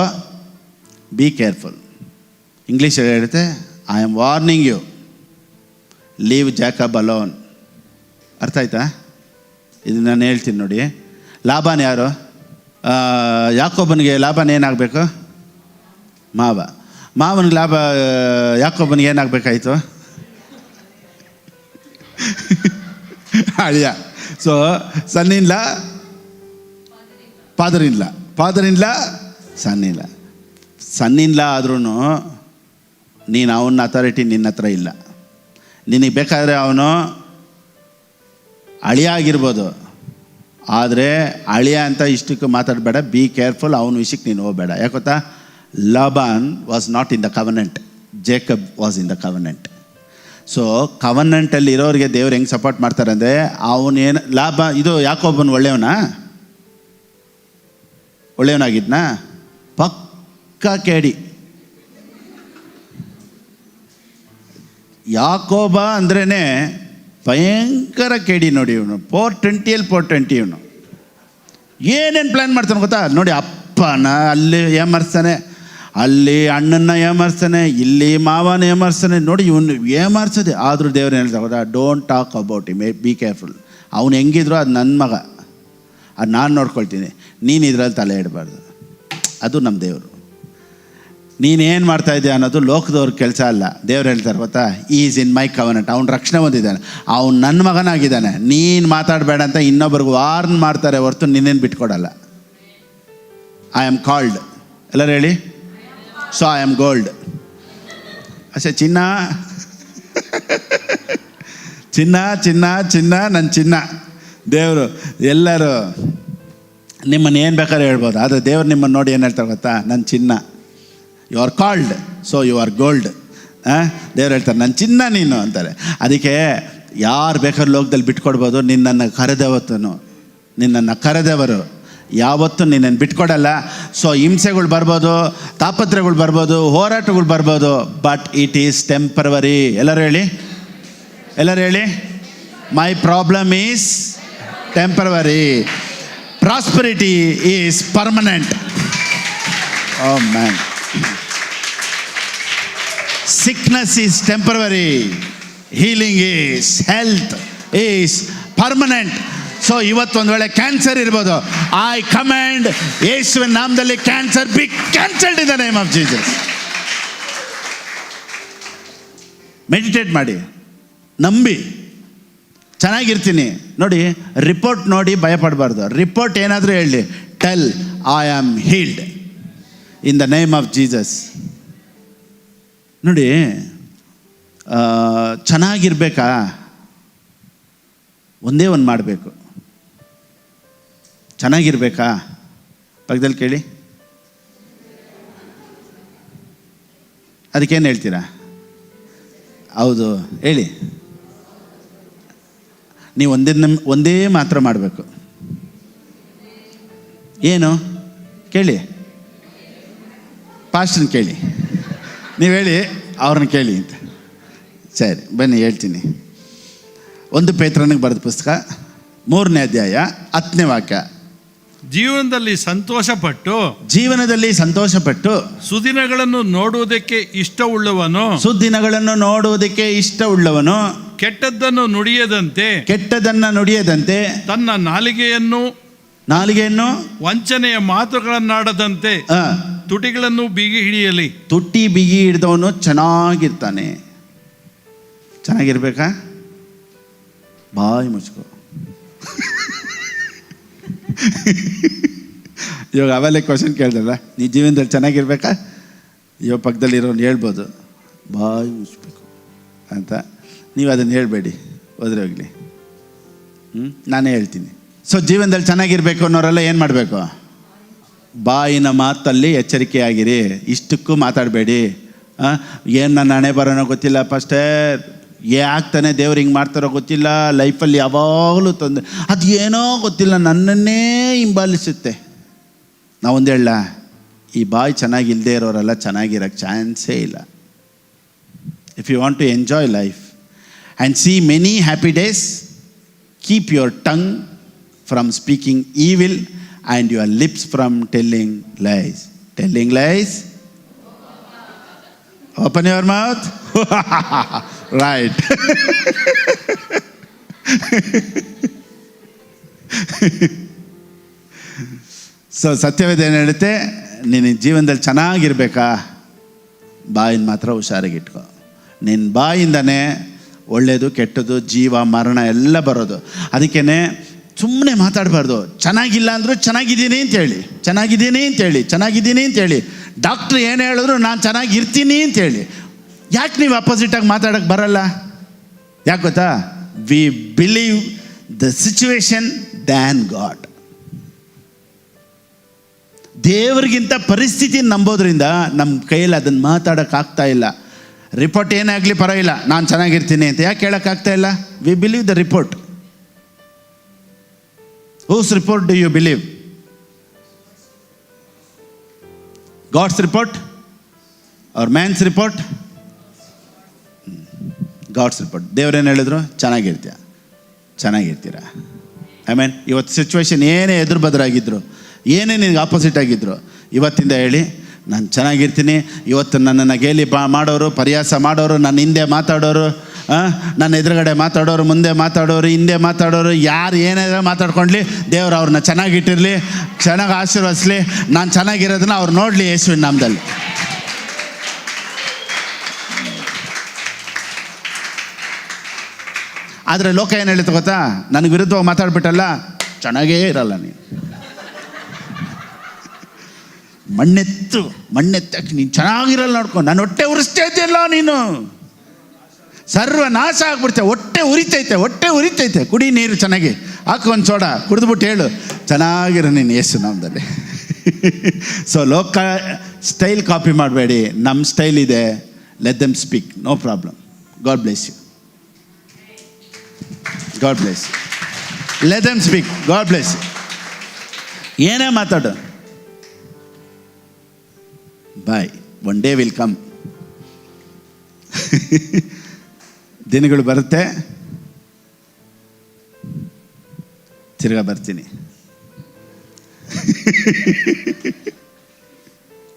ಬಿ ಕೇರ್ಫುಲ್. ಇಂಗ್ಲೀಷ್ ಹೇಳುತ್ತೆ, I am warning you, leave Jacob alone. ಅರ್ಥ ಆಯ್ತಾ? ಇದು ನಾನು ಹೇಳ್ತೀನಿ ನೋಡಿ. ಲಾಬಾನ್ ಯಾರು? ಯಾಕೋಬನಿಗೆ ಲಾಬಾನ್ ಏನಾಗಬೇಕು? ಮಾವ. ಮಾವನಿಗೆ ಲಾಭ, ಯಾಕೊಬ್ಬನಿಗೆ ಏನಾಗಬೇಕಾಯ್ತು? ಅಳಿಯ. ಸೊ ಸನ್ನಿಲ್ಲ ಫಾದರ್ ಇಲ್ಲ ಸನ್ನಿಲ್ಲ. ಸನ್ನಿಲ್ಲ ಆದ್ರೂ ನೀನು ಅವನ ಅಥಾರಿಟಿ ನಿನ್ನ ಹತ್ರ ಇಲ್ಲ. ನಿನಗೆ ಬೇಕಾದರೆ ಅವನು ಅಳಿಯ ಆಗಿರ್ಬೋದು, ಆದರೆ ಅಳಿಯ ಅಂತ ಇಷ್ಟಕ್ಕೆ ಮಾತಾಡಬೇಡ. ಬಿ ಕೇರ್ಫುಲ್, ಅವನ ವಿಷಯಕ್ಕೆ ನೀನು ಹೋಗಬೇಡ. ಯಾಕೊತ್ತಾ? Laban was not in the covenant, Jacob was in the covenant. So ಕವನೆಂಟಲ್ಲಿ ಇರೋರಿಗೆ ದೇವ್ರು ಹೆಂಗೆ ಸಪೋರ್ಟ್ ಮಾಡ್ತಾರೆ ಅಂದರೆ, ಅವನೇನು ಲಾಭ ಇದು ಯಾಕೊಬ್ಬನು ಒಳ್ಳೆಯವನಾಗಿದ್ನಾ? ಪಕ್ಕ ಕೇಡಿ. ಯಾಕೋಬ ಅಂದ್ರೇ ಭಯಂಕರ ಕೇಡಿ ನೋಡಿ. ಇವನು 420 ಇವನು ಏನೇನು ಪ್ಲ್ಯಾನ್ ಮಾಡ್ತಾನೆ ಗೊತ್ತಾ? ನೋಡಿ, ಅಪ್ಪನ ಅಲ್ಲಿ ಏಮರ್ಸ್ತಾನೆ, ಅಲ್ಲಿ ಅಣ್ಣನ್ನ ಏಮರ್ಸ್ತಾನೆ, ಇಲ್ಲಿ ಮಾವನ ಏಮರ್ಸ್ತಾನೆ. ನೋಡಿ ಇವನು ಏಮರ್ಸದೆ. ಆದರೂ ದೇವ್ರು ಹೇಳ್ತಾ ಗೊತ್ತಾ? Don't talk about him, be careful. ಅವನು ಹೆಂಗಿದ್ರು ಅದು ನನ್ನ ಮಗ, ಅದು ನಾನು ನೋಡ್ಕೊಳ್ತೀನಿ, ನೀನು ಇದರಲ್ಲಿ ತಲೆ ಇಡಬಾರ್ದು. ಅದು ನಮ್ಮ ದೇವರು. ನೀನೇನು ಮಾಡ್ತಾ ಇದೆಯಾ ಅನ್ನೋದು ಲೋಕದವ್ರ ಕೆಲಸ ಅಲ್ಲ. ದೇವ್ರು ಹೇಳ್ತಾರೆ ಗೊತ್ತಾ? Is in my covenant. ಅವ್ನು ರಕ್ಷಣೆ ಹೊಂದಿದ್ದಾನೆ, ಅವ್ನು ನನ್ನ ಮಗನಾಗಿದ್ದಾನೆ. ನೀನು ಮಾತಾಡಬೇಡ ಅಂತ ಇನ್ನೊಬ್ರಿಗೆ ವಾರ್ನ್ ಮಾಡ್ತಾರೆ ಹೊರತು ನಿನ್ನೇನು ಬಿಟ್ಕೊಡಲ್ಲ. I am called. ಎಲ್ಲರೂ ಹೇಳಿ, ಸೊ ಐ ಆಮ್ ಗೋಲ್ಡ್. ಅಷ್ಟೇ. ಚಿನ್ನ ನನ್ನ ಚಿನ್ನ. ದೇವರು ಎಲ್ಲರೂ ನಿಮ್ಮನ್ನು ಏನು ಬೇಕಾದ್ರೆ ಹೇಳ್ಬೋದು, ಆದರೆ ದೇವ್ರು ನಿಮ್ಮನ್ನು ನೋಡಿ ಏನು ಹೇಳ್ತಾರೆ ಗೊತ್ತಾ? ನನ್ನ ಚಿನ್ನ. You are called, so you are gold. ದೇವ್ರು ಹೇಳ್ತಾರೆ ನನ್ನ ಚಿನ್ನ ನೀನು ಅಂತಾರೆ. ಅದಕ್ಕೆ ಯಾರು ಬೇಕಾದ್ರೂ ಲೋಕದಲ್ಲಿ ಬಿಟ್ಕೊಡ್ಬೋದು. ನಿನ್ನನ್ನು ಕರೆದವರು ಯಾವತ್ತೂ ನಿನ್ನನ್ನು ಬಿಟ್ಕೊಡಲ್ಲ. ಸೊ ಹಿಂಸೆಗಳು ಬರ್ಬೋದು, ತಾಪತ್ರೆಗಳು ಬರ್ಬೋದು, ಹೋರಾಟಗಳು ಬರ್ಬೋದು, ಬಟ್ ಇಟ್ ಈಸ್ ಟೆಂಪರವರಿ. ಎಲ್ಲರೂ ಹೇಳಿ, my problem is temporary, prosperity is permanent. O man. Sickness is temporary, healing is, health is permanent. So ಇವತ್ತು ಒಂದು ವೇಳೆ ಕ್ಯಾನ್ಸರ್ ಇರ್ಬೋದು, ಐ ಕಮಾಂಡ್ ಯೇಸುವಿನ ನಾಮದಲ್ಲಿ cancer B cancelled in the name of Jesus. Meditate ಮಾಡಿ, ನಂಬಿ, ಚೆನ್ನಾಗಿರ್ತೀನಿ. ನೋಡಿ, ರಿಪೋರ್ಟ್ ನೋಡಿ ಭಯಪಡಬಾರ್ದು. ರಿಪೋರ್ಟ್ ಏನಾದರೂ ಹೇಳಿ, tell I am healed in the name of Jesus. ನೋಡಿ, ಚೆನ್ನಾಗಿರ್ಬೇಕಾ? ಒಂದೇ ಒಂದು ಮಾಡಬೇಕು. ಚೆನ್ನಾಗಿರ್ಬೇಕಾ? ಪಕ್ಕದಲ್ಲಿ ಕೇಳಿ. ಅದಕ್ಕೇನು ಹೇಳ್ತೀರಾ? ಹೌದು ಹೇಳಿ. ನೀವು ಒಂದೇ ಮಾತ್ರ ಮಾಡಬೇಕು. ಏನು ಕೇಳಿ? ಪಾಸ್ಟರ್ನ ಕೇಳಿ. ನೀವು ಹೇಳಿ, ಅವ್ರನ್ನ ಕೇಳಿ ಅಂತ. ಸರಿ, ಬನ್ನಿ ಹೇಳ್ತೀನಿ. 1 ಪೇತ್ರನಿಗೆ ಬರೆದ ಪುಸ್ತಕ 3ನೇ ಅಧ್ಯಾಯ 10ನೇ ವಾಕ್ಯ.
ಜೀವನದಲ್ಲಿ ಸಂತೋಷಪಟ್ಟು ಸುದಿನಗಳನ್ನು ನೋಡುವುದಕ್ಕೆ ಇಷ್ಟವುಳ್ಳವನು ಕೆಟ್ಟದ್ದನ್ನು ನುಡಿಯದಂತೆ ತನ್ನ ನಾಲಿಗೆಯನ್ನು ವಂಚನೆಯ ಮಾತುಗಳನ್ನಾಡದಂತೆ ತುಟಿಗಳನ್ನು ಬಿಗಿ ಹಿಡಿಯಲಿ.
ತುಟಿ ಬಿಗಿ ಹಿಡಿದವನು ಚೆನ್ನಾಗಿರ್ತಾನೆ. ಚೆನ್ನಾಗಿರ್ಬೇಕಾ? ಬಾಯಿ ಮುಚ್ಕೋ. ಇವಾಗ ಅವೆಲ್ಲ ಕ್ವಶನ್ ಕೇಳ್ದಲ್ಲ, ನೀ ಜೀವನದಲ್ಲಿ ಚೆನ್ನಾಗಿರ್ಬೇಕಾ? ಇವಾಗ ಪಕ್ಕದಲ್ಲಿರೋನು ಹೇಳ್ಬೋದು, ಬಾಯಿ ಮುಚ್ಚಬೇಕು ಅಂತ. ನೀವು ಅದನ್ನು ಹೇಳಬೇಡಿ, ಹೋದ್ರೆ ಹೋಗಲಿ. ನಾನೇ ಹೇಳ್ತೀನಿ. ಸೊ ಜೀವನದಲ್ಲಿ ಚೆನ್ನಾಗಿರ್ಬೇಕು ಅನ್ನೋರೆಲ್ಲ ಏನು ಮಾಡಬೇಕು? ಬಾಯಿನ ಮಾತಲ್ಲಿ ಎಚ್ಚರಿಕೆಯಾಗಿರಿ. ಇಷ್ಟಕ್ಕೂ ಮಾತಾಡಬೇಡಿ. ಏನು ನನ್ನ ಹಣೆ ಬರೋನೋ ಗೊತ್ತಿಲ್ಲ ಪಾಸ್ಟರ್, ಯಾಕ್ತಾನೆ ದೇವ್ರು ಹಿಂಗೆ ಮಾಡ್ತಾರೋ ಗೊತ್ತಿಲ್ಲ, ಲೈಫಲ್ಲಿ ಯಾವಾಗಲೂ ತೊಂದರೆ, ಅದು ಏನೋ ಗೊತ್ತಿಲ್ಲ ನನ್ನನ್ನೇ ಹಿಂಬಾಲಿಸುತ್ತೆ. ನಾವೊಂದು ಹೇಳ, ಈ ಬಾಯಿ ಚೆನ್ನಾಗಿಲ್ಲದೆ ಇರೋರೆಲ್ಲ ಚೆನ್ನಾಗಿರೋಕ್ಕೆ ಚಾನ್ಸೇ ಇಲ್ಲ. If you want to enjoy life and see many happy days, keep your tongue from speaking evil and your lips from telling lies. Open your mouth. Right. So ಸತ್ಯವೇದ ಏನು ಹೇಳುತ್ತೆ? ನೀನು ಜೀವನದಲ್ಲಿ ಚೆನ್ನಾಗಿರ್ಬೇಕಾ? ಬಾಯಿನ ಮಾತ್ರ ಹುಷಾರಾಗಿ ಇಟ್ಕೊ. ನಿನ್ನ ಬಾಯಿಂದನೇ ಒಳ್ಳೆಯದು ಕೆಟ್ಟದ್ದು ಜೀವ ಮರಣ ಎಲ್ಲ ಬರೋದು. ಅದಕ್ಕೇ ಸುಮ್ಮನೆ ಮಾತಾಡಬಾರ್ದು. ಚೆನ್ನಾಗಿಲ್ಲ ಅಂದರೂ ಚೆನ್ನಾಗಿದ್ದೀನಿ ಅಂತೇಳಿ, ಚೆನ್ನಾಗಿದ್ದೀನಿ ಅಂತೇಳಿ, ಚೆನ್ನಾಗಿದ್ದೀನಿ ಅಂತೇಳಿ. ಡಾಕ್ಟ್ರ್ ಏನು ಹೇಳಿದ್ರು ನಾನು ಚೆನ್ನಾಗಿರ್ತೀನಿ ಅಂತೇಳಿ. ಯಾಕೆ ನೀವು ಅಪೋಸಿಟಾಗಿ ಮಾತಾಡೋಕ್ಕೆ ಬರಲ್ಲ? ಯಾಕೆ ಗೊತ್ತಾ? We believe the situation than God. ದೇವರಿಗಿಂತ ಪರಿಸ್ಥಿತಿ ನಂಬೋದ್ರಿಂದ ನಮ್ಮ ಕೈಯಲ್ಲಿ ಅದನ್ನು ಮಾತಾಡೋಕ್ಕಾಗ್ತಾ ಇಲ್ಲ. ರಿಪೋರ್ಟ್ ಏನೇ ಆಗಲಿ ಪರವಾಗಿಲ್ಲ, ನಾನು ಚೆನ್ನಾಗಿರ್ತೀನಿ ಅಂತ ಯಾಕೆ ಹೇಳೋಕ್ಕಾಗ್ತಾ ಇಲ್ಲ? We believe the report. Whose report do you believe? God's report or man's report? God's report. ದೇವ್ರೇನು ಹೇಳಿದ್ರು? ಚೆನ್ನಾಗಿರ್ತೀರ. ಇವತ್ತು ಸಿಚುವೇಶನ್ ಏನೇ ಎದುರು ಬದರಾಗಿದ್ರು, ಏನೇ ನಿನಗೆ ಆಪೋಸಿಟ್ ಆಗಿದ್ರು, ಇವತ್ತಿಂದ ಹೇಳಿ ನಾನು ಚೆನ್ನಾಗಿರ್ತೀನಿ. ಇವತ್ತು ನನ್ನನ್ನು ಗೇಲಿ ಮಾಡೋರು, ಪರಿಹಾಸ ಮಾಡೋರು, ನನ್ನ ಹಿಂದೆ ಮಾತಾಡೋರು, ನನ್ನ ಎದುರುಗಡೆ ಮಾತಾಡೋರು, ಮುಂದೆ ಮಾತಾಡೋರು, ಹಿಂದೆ ಮಾತಾಡೋರು, ಯಾರು ಏನಾದರೂ ಮಾತಾಡ್ಕೊಂಡ್ಲಿ, ದೇವರು ಅವ್ರನ್ನ ಚೆನ್ನಾಗಿಟ್ಟಿರಲಿ, ಚೆನ್ನಾಗಿ ಆಶೀರ್ವದಿಸಲಿ. ನಾನು ಚೆನ್ನಾಗಿರೋದನ್ನ ಅವ್ರು ನೋಡಲಿ ಯೇಸುವಿನ ನಾಮದಲ್ಲಿ. ಆದರೆ ಲೋಕ ಏನು ಹೇಳಿತು ಗೊತ್ತಾ? ನನಗೆ ವಿರುದ್ಧವಾಗಿ ಮಾತಾಡ್ಬಿಟ್ಟಲ್ಲ, ಚೆನ್ನಾಗೇ ಇರಲ್ಲ ನೀನು. ಮಣ್ಣೆತ್ತಕ್ಕೆ ನೀನು ಚೆನ್ನಾಗಿರಲ್ಲ, ನೋಡ್ಕೊ. ನಾನು ಹೊಟ್ಟೆ ಉರಿಸ್ತಾ ಇದ್ದೆಲ್ಲ, ನೀನು ಸರ್ವನಾಶ ಆಗ್ಬಿಡ್ತೇವೆ. ಹೊಟ್ಟೆ ಉರಿತೈತೆ. ಕುಡಿ ನೀರು ಚೆನ್ನಾಗಿ, ಹಾಕು ಒಂದು ಸೋಡಾ, ಕುಡಿದ್ಬಿಟ್ಟು ಹೇಳು ಚೆನ್ನಾಗಿರೋ ನೀನು ಯೇಸು ನಾಮದಲ್ಲಿ. ಸೊ ಲೋಕ ಸ್ಟೈಲ್ ಕಾಪಿ ಮಾಡಬೇಡಿ. ನಮ್ಮ ಸ್ಟೈಲ್ ಇದೆ. Let them speak, no problem. God bless you. God bless you. Let them speak. God bless you. ಏನೇ ಮಾತಾಡು, ಬಾಯ್. One day will come. ದಿನಗಳು ಬರುತ್ತೆ, ತಿರ್ಗಾ ಬರ್ತೀನಿ.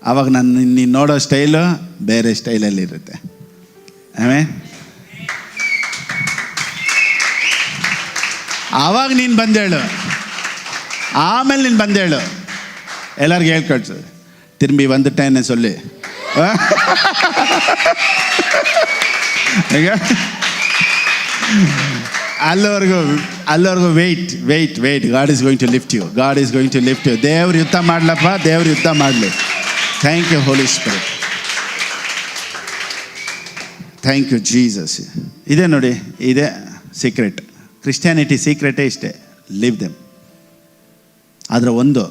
ಆವಾಗ ನೀನು ನೋಡೋ ಸ್ಟೈಲು ಬೇರೆ ಸ್ಟೈಲಲ್ಲಿರುತ್ತೆ. ಆವಾಗ ನೀನು ಬಂದೇಳು, ಆಮೇಲೆ ನೀನು ಬಂದೇಳು. ಎಲ್ಲರಿಗೂ ಹೇಳ್ಕೊಳ್ಸು, ತಿರುಂಬಿ வந்துட்டேன்னு சொல்லி. ಅಲ್ಲಿವರೆಗೂ wait. God is going to lift you. ದೇವ್ರು ಯುದ್ಧ ಮಾಡಲಪ್ಪ, ದೇವ್ರು ಯುದ್ಧ ಮಾಡಲಿ. Thank you Holy Spirit. Thank you Jesus. ಇದೇ ನೋಡಿ, ಇದೇ ಸೀಕ್ರೆಟ್. ಕ್ರಿಸ್ಟಿಯಾನಿಟಿ ಸೀಕ್ರೆಟೇ ಇಷ್ಟೇ, ಲಿವ್ ದೆಮ್. ಆದರೆ ಒಂದು,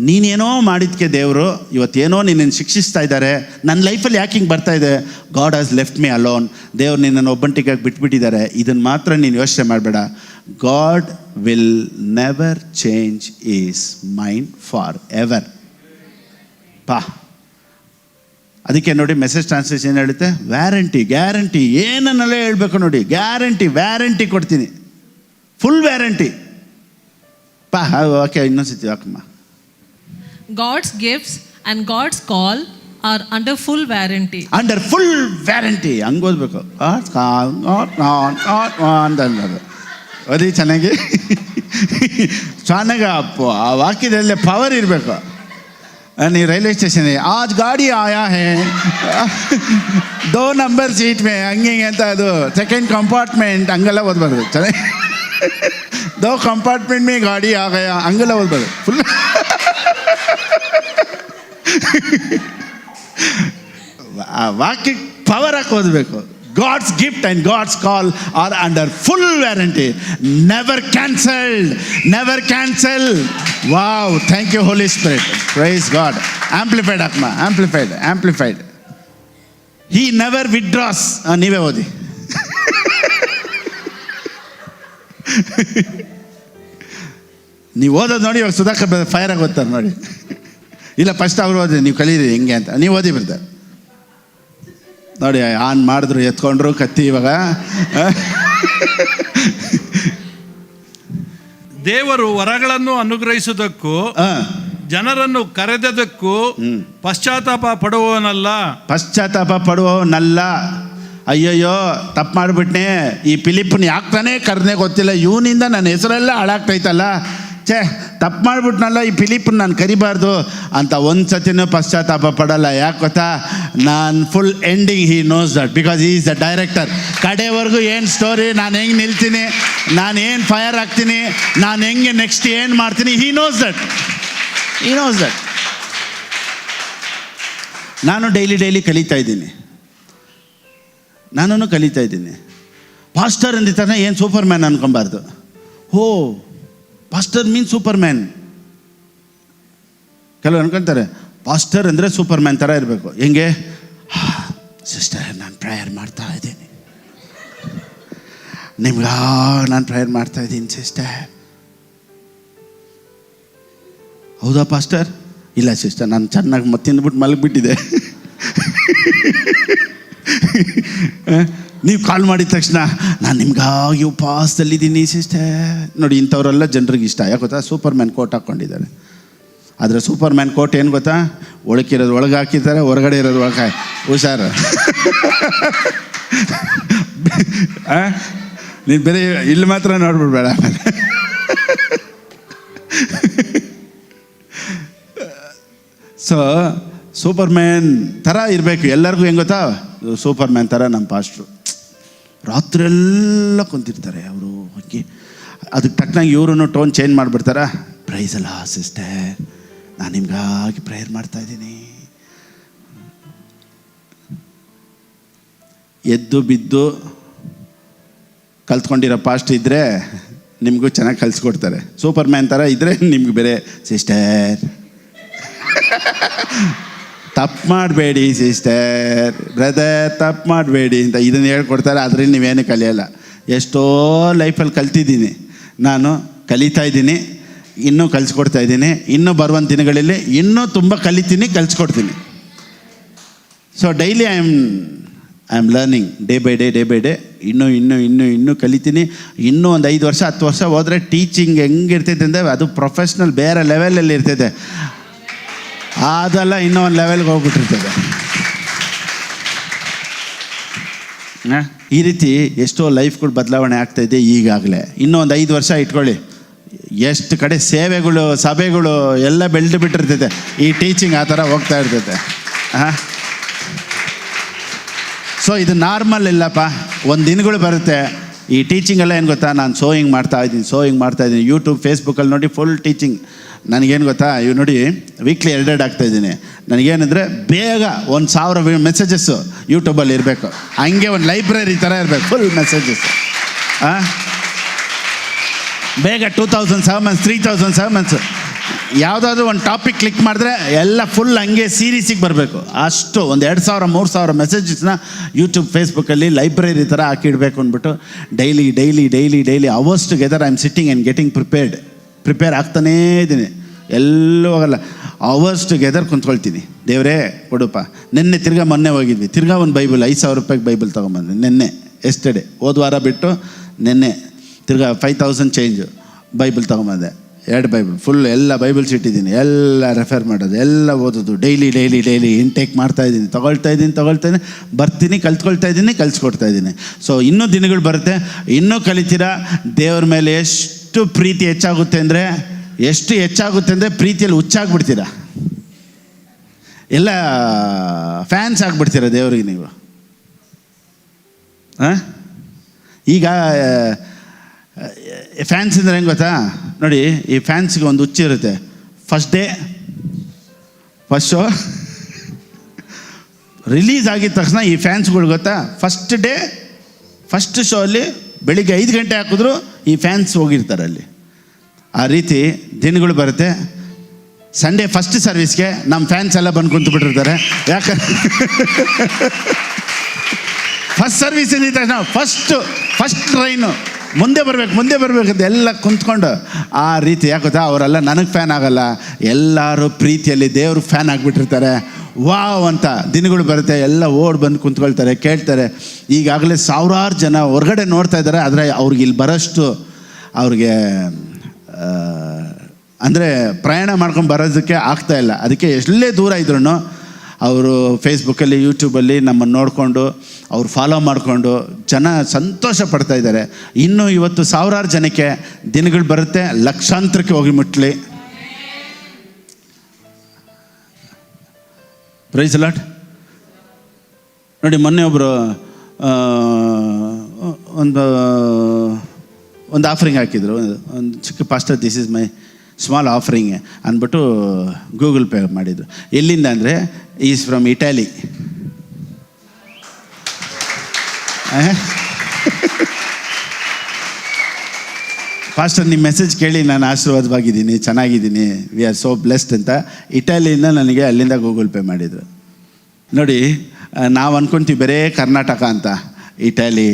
ನೀನೇನೋ ಮಾಡಿದ್ಕೆ ದೇವರು ಇವತ್ತೇನೋ ನಿನ್ನನ್ನು ಶಿಕ್ಷಿಸ್ತಾ ಇದ್ದಾರೆ. ನನ್ನ ಲೈಫಲ್ಲಿ ಯಾಕೆ ಹಿಂಗೆ ಬರ್ತಾ ಇದೆ? God has left me alone. ದೇವ್ರು ನಿನ್ನನ್ನು ಒಬ್ಬಂಟಿಗಾಗಿ ಬಿಟ್ಬಿಟ್ಟಿದ್ದಾರೆ. ಇದನ್ನು ಮಾತ್ರ ನೀನು ಯೋಚನೆ ಮಾಡಬೇಡ. God will never change his mind for ever. ಅದಕ್ಕೆ ನೋಡಿ, ಮೆಸೇಜ್ ಟ್ರಾನ್ಸ್ಲೇಷನ್ ಹೇಳುತ್ತೆ, ಗ್ಯಾರಂಟಿ ಏನನ್ನೆಲ್ಲ ಹೇಳ್ಬೇಕು ನೋಡಿ. ವ್ಯಾರಂಟಿ ಕೊಡ್ತೀನಿ, ಫುಲ್ ವ್ಯಾರಂಟಿ. ಓಕೆ, ಇನ್ನೊಂದ್ಸತಿ ಹಾಕಮ್ಮ.
God's gifts and God's call are under full warranty. ಹಂಗೆ ಓದ್ಬೇಕು. ಅಂತಂದು ಓದಿ ಚೆನ್ನಾಗಿ. ಆ ವಾಕ್ಯದಲ್ಲೇ ಪವರ್ ಇರಬೇಕು. ನೀವು ರೈಲ್ವೆ ಸ್ಟೇಷನ್, ಆಜ್ ಗಾಡಿ ಆಯಾ ಹೇ 2 ನಂಬರ್ ಸೀಟ್ ಮೇ, ಹಂಗೆ ಅಂತ ಅದು ಸೆಕೆಂಡ್ ಕಂಪಾರ್ಟ್ಮೆಂಟ್, ಹಂಗೆಲ್ಲ ಓದ್ಬಾರ್ದು. ಚೆನ್ನಾಗಿ 2 ಕಂಪಾರ್ಟ್ಮೆಂಟ್ ಮೇ ಗಾಡಿ ಆ ಗಯಾ, ಹಂಗೆಲ್ಲ ಓದ್ಬಾರ್ದು. ಫುಲ್ ವಾಕ್ಯ ಪವರ್ ಹಾಕಿ ಓದಬೇಕು. God's gift and God's call are under full warranty. Never cancelled. Wow, thank you Holy Spirit. Praise God. Amplified akma, amplified. He never withdraws. ನೀವೇ ಓದಿ. ನೀವು ಓದೋದು ನೋಡಿ, ಇವಾಗ ಸುಧಾಕರ್ ಫೈರ್ ಆಗಿ ಓದ್ತಾರೆ ನೋಡಿ. ಇಲ್ಲ, ಫಸ್ಟ್ ಅವ್ರು ಓದಿ, ನೀವು ಕಲೀರಿ ಹೆಂಗೆ ಅಂತ. ನೀವು ಓದಿ ಬರ್ತಾರೆ ನೋಡಿ. ಆನ್ ಮಾಡಿದ್ರು, ಎತ್ಕೊಂಡ್ರು ಕತ್ತಿ. ಇವಾಗ
ದೇವರು ವರಗಳನ್ನು ಅನುಗ್ರಹಿಸುವುದಕ್ಕೂ ಜನರನ್ನು ಕರೆದದಕ್ಕೂ ಪಶ್ಚಾತ್ತಾಪ ಪಡುವವನಲ್ಲ. ಅಯ್ಯಯ್ಯೋ, ತಪ್ಪು ಮಾಡಿಬಿಟ್ನೆ, ಈ ಫಿಲಿಪ್ಪನ ಯಾಕ್ತಾನೆ ಕರೆದೇ ಗೊತ್ತಿಲ್ಲ, ಇವನಿಂದ ನನ್ನ ಹೆಸರೆಲ್ಲ ಹಾಳಾಗ್ತೈತಲ್ಲ,
ಛೇ ತಪ್ಪು ಮಾಡಿಬಿಟ್ನಲ್ಲ ಈ ಫಿಲಿಪನ್ನ ನಾನು ಕರಿಬಾರ್ದು ಅಂತ ಒಂದು ಸತಿನೂ ಪಶ್ಚಾತ್ತಾಪ ಪಡಲ್ಲ. ಯಾಕೆ ಗೊತ್ತಾ, ನಾನು full ending he knows that, because he is the director. ಕಡೆವರೆಗೂ ಏನು ಸ್ಟೋರಿ, ನಾನು ಹೆಂಗೆ ನಿಲ್ತೀನಿ, ನಾನು ಏನು ಫೈರ್ ಆಗ್ತೀನಿ, ನಾನು ಹೆಂಗೆ ನೆಕ್ಸ್ಟ್ ಏನು ಮಾಡ್ತೀನಿ, ಹಿ ನೋಸ್ ದಟ್. ನಾನು ಡೈಲಿ ಕಲಿತಾ ಇದ್ದೀನಿ. ನಾನು ಕಲಿತಾ ಇದ್ದೀನಿ. ಪಾಸ್ಟರ್ ಅಂದಿದ್ದಾನೆ ಏನು ಸೂಪರ್ ಮ್ಯಾನ್ ಅನ್ಕೊಬಾರ್ದು. ಹೋ, ಪಾಸ್ಟರ್ ಮೀನ್ ಸೂಪರ್ ಮ್ಯಾನ್. ಕೆಲವು ಅನ್ಕೊತಾರೆ ಪಾಸ್ಟರ್ ಅಂದರೆ ಸೂಪರ್ ಮ್ಯಾನ್ ಥರ ಇರಬೇಕು. ಹೆಂಗೆ, ಸಿಸ್ಟರ್ ನಾನು ಪ್ರೇಯರ್ ಮಾಡ್ತಾ ಇದ್ದೀನಿ, ನಾನು ಪ್ರೇಯರ್ ಮಾಡ್ತಾ ಇದ್ದೀನಿ ಸಿಸ್ಟರ್. ಹೌದಾ ಪಾಸ್ಟರ್? ಇಲ್ಲ ಸಿಸ್ಟರ್, ನಾನು ಚೆನ್ನಾಗಿ ತಿಂದ್ಬಿಟ್ಟು ಮಲಗಿಬಿಟ್ಟಿದೆ. ನೀವು ಕಾಲ್ ಮಾಡಿದ ತಕ್ಷಣ ನಾನು ನಿಮ್ಗಾಗಿ ಉಪವಾಸದಲ್ಲಿದ್ದೀನಿ ಸಿಸ್ಟರ್. ನೋಡಿ, ಇಂಥವರೆಲ್ಲ ಜನರಿಗೆ ಇಷ್ಟ. ಯಾಕೆ ಗೊತ್ತಾ, ಸೂಪರ್ ಮ್ಯಾನ್ ಕೋಟ್ ಹಾಕ್ಕೊಂಡಿದ್ದಾರೆ. ಆದರೆ ಸೂಪರ್ ಮ್ಯಾನ್ ಕೋಟ್ ಏನು ಗೊತ್ತಾ, ಒಳಗಿರೋದು ಒಳಗೆ ಹಾಕಿದ್ದಾರೆ, ಹೊರಗಡೆ ಇರೋದು ಒಳಗೆ. ಹುಷಾರು. ನೀನು ಬೇರೆ ಇಲ್ಲಿ ಮಾತ್ರ ನೋಡ್ಬಿಡ್ಬೇಡ. ಸೊ ಸೂಪರ್ ಮ್ಯಾನ್ ಥರ ಇರಬೇಕು ಎಲ್ಲರಿಗೂ. ಹೆಂಗೆ ಗೊತ್ತಾ, ಸೂಪರ್ ಮ್ಯಾನ್ ಥರ ನಮ್ಮ ಪಾಸ್ಟ್ರು ರಾತ್ರಿ ಎಲ್ಲ ಕುಂತಿರ್ತಾರೆ ಅವರು. ಹಾಗೆ ಅದಕ್ಕೆ ತಕ್ಕನಾಗಿ ಇವರು ಟೋನ್ ಚೇಂಜ್ ಮಾಡಿಬಿಡ್ತಾರ. ಪ್ರೈಸ್ ಅಲ್ಲ ಸಿಸ್ಟರ್, ನಾನು ನಿಮ್ಗಾಗಿ ಪ್ರೇಯರ್ ಮಾಡ್ತಾಯಿದ್ದೀನಿ. ಎದ್ದು ಬಿದ್ದು ಕಲ್ತ್ಕೊಂಡಿರೋ ಪಾಸ್ಟ್ ಇದ್ದರೆ ನಿಮಗೂ ಚೆನ್ನಾಗಿ ಕಲಿಸ್ಕೊಡ್ತಾರೆ. ಸೂಪರ್ ಮ್ಯಾನ್ ಥರ ಇದ್ದರೆ ನಿಮ್ಗೆ ಬೇರೆ ಸಿಸ್ಟರ್ ತಪ್ಪು ಮಾಡಬೇಡಿ ಸಿಸ್ಟರ್, ಬ್ರದರ್ ತಪ್ಪು ಮಾಡಬೇಡಿ ಅಂತ ಇದನ್ನು ಹೇಳ್ಕೊಡ್ತಾರೆ. ಅದರಲ್ಲಿ ನೀವೇನು ಕಲಿಯಲ್ಲ. ಎಷ್ಟೋ ಲೈಫಲ್ಲಿ ಕಲ್ತಿದ್ದೀನಿ, ನಾನು ಕಲಿತಾ ಇದ್ದೀನಿ, ಇನ್ನೂ ಕಲಿಸ್ಕೊಡ್ತಾ ಇದ್ದೀನಿ. ಇನ್ನೂ ಬರುವಂಥ ದಿನಗಳಲ್ಲಿ ಇನ್ನೂ ತುಂಬ ಕಲಿತೀನಿ, ಕಲಿಸ್ಕೊಡ್ತೀನಿ. So daily I am learning day by day. ಇನ್ನೂ ಕಲಿತೀನಿ. ಇನ್ನೂ ಒಂದು 5 ವರ್ಷ 10 ವರ್ಷ ಹೋದರೆ ಟೀಚಿಂಗ್ ಹೆಂಗಿರ್ತೈತೆ ಅಂದರೆ ಅದು ಪ್ರೊಫೆಷ್ನಲ್ ಬೇರೆ ಲೆವೆಲಲ್ಲಿ ಇರ್ತೈತೆ. ಅದೆಲ್ಲ ಇನ್ನೂ ಒಂದು ಲೆವೆಲ್ಗೆ ಹೋಗ್ಬಿಟ್ಟಿರ್ತದೆ. ಈ ರೀತಿ ಎಷ್ಟೋ ಲೈಫ್ಗಳು ಬದಲಾವಣೆ ಆಗ್ತಾಯಿದೆ ಈಗಾಗಲೇ. ಇನ್ನೂ ಒಂದು 5 ವರ್ಷ ಇಟ್ಕೊಳ್ಳಿ, ಎಷ್ಟು ಕಡೆ ಸೇವೆಗಳು, ಸಭೆಗಳು ಎಲ್ಲ ಬೆಳೆದು ಬಿಟ್ಟಿರ್ತೈತೆ. ಈ ಟೀಚಿಂಗ್ ಆ ಥರ ಹೋಗ್ತಾ ಇರ್ತೈತೆ. ಸೊ ಇದು ನಾರ್ಮಲ್ ಇಲ್ಲಪ್ಪ. ಒಂದು ದಿನಗಳು ಬರುತ್ತೆ. ಈ ಟೀಚಿಂಗೆಲ್ಲ ಏನು ಗೊತ್ತಾ, ನಾನು ಸೋಯಿಂಗ್ ಮಾಡ್ತಾ ಇದ್ದೀನಿ. ಯೂಟ್ಯೂಬ್ ಫೇಸ್ಬುಕ್ಕಲ್ಲಿ ನೋಡಿ ಫುಲ್ ಟೀಚಿಂಗ್. ನನಗೇನು ಗೊತ್ತಾ, ಇವು ನೋಡಿ ವೀಕ್ಲಿ 2 ಆಗ್ತಾಯಿದ್ದೀನಿ. ನನಗೇನೆಂದರೆ ಬೇಗ 1000 ಮೆಸೇಜಸ್ಸು ಯೂಟ್ಯೂಬಲ್ಲಿ ಇರಬೇಕು. ಹಂಗೆ ಒಂದು ಲೈಬ್ರರಿ ಥರ ಇರಬೇಕು, ಫುಲ್ ಮೆಸೇಜಸ್. ಬೇಗ 2000 ಸರ್ಮನ್ಸ್ 3000 ಸರ್ಮನ್ಸ್. ಯಾವುದಾದ್ರೂ ಒಂದು ಟಾಪಿಕ್ ಕ್ಲಿಕ್ ಮಾಡಿದ್ರೆ ಎಲ್ಲ ಫುಲ್ ಹಂಗೆ ಸೀರೀಸಿಗೆ ಬರಬೇಕು. ಅಷ್ಟು ಒಂದು 2000-3000 ಮೆಸೇಜಸ್ನ ಯೂಟ್ಯೂಬ್ ಫೇಸ್ಬುಕ್ಕಲ್ಲಿ ಲೈಬ್ರರಿ ಥರ ಹಾಕಿಡಬೇಕು ಅಂದ್ಬಿಟ್ಟು daily hours together I am sitting and getting prepare ಆಗ್ತಾನೇ ಇದ್ದೀನಿ. ಎಲ್ಲೂ ಹೋಗಲ್ಲ. ಅವರ್ಸ್ ಟುಗೆದರ್ ಕುಂತ್ಕೊಳ್ತೀನಿ. ದೇವರೇ ಕೊಡುಪ್ಪ. ಮೊನ್ನೆ ಹೋಗಿದ್ವಿ, ತಿರ್ಗಾ ಒಂದು ಬೈಬಲ್ 5000 ರೂಪಾಯಿಗೆ ಬೈಬಲ್ ತೊಗೊಂಬಂದೆ. ನೆನ್ನೆ ಎಸ್ಟರ್ಡೇ, ಹೋದ ವಾರ ಬಿಟ್ಟು ನೆನ್ನೆ ತಿರ್ಗಾ 5000 ಚೇಂಜು ಬೈಬಲ್ ತೊಗೊಂಬಂದೆ. 2 ಬೈಬಲ್ ಫುಲ್ ಎಲ್ಲ ಬೈಬಲ್ಸ್ ಇಟ್ಟಿದ್ದೀನಿ. ಎಲ್ಲ ರೆಫರ್ ಮಾಡೋದು, ಎಲ್ಲ ಓದೋದು. ಡೈಲಿ ಇಂಟೇಕ್ ಮಾಡ್ತಾಯಿದ್ದೀನಿ. ತೊಗೊಳ್ತಾಯಿದ್ದೀನಿ, ಬರ್ತೀನಿ, ಕಲ್ತ್ಕೊಳ್ತಾ ಇದ್ದೀನಿ, ಕಲಿಸ್ಕೊಡ್ತಾ ಇದ್ದೀನಿ. ಸೊ ಇನ್ನೂ ದಿನಗಳು ಬರುತ್ತೆ, ಇನ್ನೂ ಕಲಿತೀರಾ. ದೇವ್ರ ಮೇಲೆ ಎಷ್ಟು ಪ್ರೀತಿ ಹೆಚ್ಚಾಗುತ್ತೆ ಅಂದರೆ ಪ್ರೀತಿಯಲ್ಲಿ ಹುಚ್ಚಾಗ್ಬಿಡ್ತೀರಾ. ಎಲ್ಲ ಫ್ಯಾನ್ಸ್ ಆಗಿಬಿಡ್ತೀರ ದೇವ್ರಿಗೆ ನೀವು. ಈಗ ಫ್ಯಾನ್ಸ್ ಅಂದರೆ ಹೆಂಗೆ ಗೊತ್ತಾ, ನೋಡಿ ಈ ಫ್ಯಾನ್ಸ್ಗೆ ಒಂದು ಹುಚ್ಚು ಇರುತ್ತೆ. ಫಸ್ಟ್ ಶೋ ರಿಲೀಸ್ ಆಗಿದ ತಕ್ಷಣ ಈ ಫ್ಯಾನ್ಸ್ಗಳು ಗೊತ್ತಾ, ಫಸ್ಟ್ ಶೋ ಅಲ್ಲಿ ಬೆಳಿಗ್ಗೆ 5 ಗಂಟೆ ಹಾಕಿದ್ರು ಈ ಫ್ಯಾನ್ಸ್ ಹೋಗಿರ್ತಾರೆ ಅಲ್ಲಿ. ಆ ರೀತಿ ದಿನಗಳು ಬರುತ್ತೆ. ಸಂಡೇ ಫಸ್ಟ್ ಸರ್ವಿಸ್ಗೆ ನಮ್ಮ ಫ್ಯಾನ್ಸ್ ಎಲ್ಲ ಬಂದು ಕುಂತು ಬಿಟ್ಟಿರ್ತಾರೆ. ಯಾಕಂದ್ರೆ ಫಸ್ಟ್ ಸರ್ವಿಸ್ ಇದ್ದ ತಕ್ಷಣ ಫಸ್ಟ್ ಟ್ರೈನು ಮುಂದೆ ಬರಬೇಕಂತ ಎಲ್ಲ ಕುಂತ್ಕೊಂಡು ಆ ರೀತಿ. ಯಾಕೆ ಗೊತ್ತಾ, ಅವರೆಲ್ಲ ನನಗೆ ಫ್ಯಾನ್ ಆಗಲ್ಲ, ಎಲ್ಲರೂ ಪ್ರೀತಿಯಲ್ಲಿ ದೇವ್ರ ಫ್ಯಾನ್ ಆಗಿಬಿಟ್ಟಿರ್ತಾರೆ. ವಾವ್ ಅಂತ ದಿನಗಳು ಬರುತ್ತೆ. ಎಲ್ಲ ಬಂದು ಕುಂತ್ಕೊಳ್ತಾರೆ, ಕೇಳ್ತಾರೆ. ಈಗಾಗಲೇ 1000 ಜನ ಹೊರಗಡೆ ನೋಡ್ತಾ ಇದ್ದಾರೆ. ಆದರೆ ಅವ್ರಿಗೆ ಇಲ್ಲಿ ಬರೋಷ್ಟು ಅವ್ರಿಗೆ ಅಂದರೆ ಪ್ರಯಾಣ ಮಾಡ್ಕೊಂಡು ಬರೋದಕ್ಕೆ ಆಗ್ತಾಯಿಲ್ಲ. ಅದಕ್ಕೆ ಎಲ್ಲೇ ದೂರ ಇದ್ರೂ ಅವರು ಫೇಸ್ಬುಕ್ಕಲ್ಲಿ ಯೂಟ್ಯೂಬಲ್ಲಿ ನಮ್ಮನ್ನು ನೋಡಿಕೊಂಡು ಅವ್ರು ಫಾಲೋ ಮಾಡಿಕೊಂಡು ಜನ ಸಂತೋಷ ಪಡ್ತಾ ಇದ್ದಾರೆ. ಇನ್ನೂ ಇವತ್ತು ಸಾವಿರಾರು ಜನಕ್ಕೆ ದಿನಗಳು ಬರುತ್ತೆ, ಲಕ್ಷಾಂತರಕ್ಕೆ ಹೋಗಿ ಮುಟ್ಲಿ. Praise Lord. ನೋಡಿ, ಮೊನ್ನೆ ಒಬ್ಬರು ಒಂದು ಆಫರಿಂಗ್ ಹಾಕಿದ್ರು, ಒಂದು ಚಿಕ್ಕ pastor, this is my small offering ಅಂದ್ಬಿಟ್ಟು ಗೂಗಲ್ ಪೇ ಮಾಡಿದರು. ಎಲ್ಲಿಂದ ಅಂದರೆ ಈಸ್ ಫ್ರಮ್ ಇಟಾಲಿ. ಪಾಸ್ಟರ್, ನಿಮ್ಮ ಮೆಸೇಜ್ ಕೇಳಿ ನಾನು ಆಶೀರ್ವಾದವಾಗಿದ್ದೀನಿ, ಚೆನ್ನಾಗಿದ್ದೀನಿ, ವಿ ಆರ್ ಸೋ ಬ್ಲೆಸ್ಡ್ ಅಂತ ಇಟಾಲಿಯಿಂದ ನನಗೆ ಅಲ್ಲಿಂದ ಗೂಗಲ್ ಪೇ ಮಾಡಿದರು. ನೋಡಿ, ನಾವು ಅಂದ್ಕೊತೀವಿ ಬರೇ ಕರ್ನಾಟಕ ಅಂತ. Italy,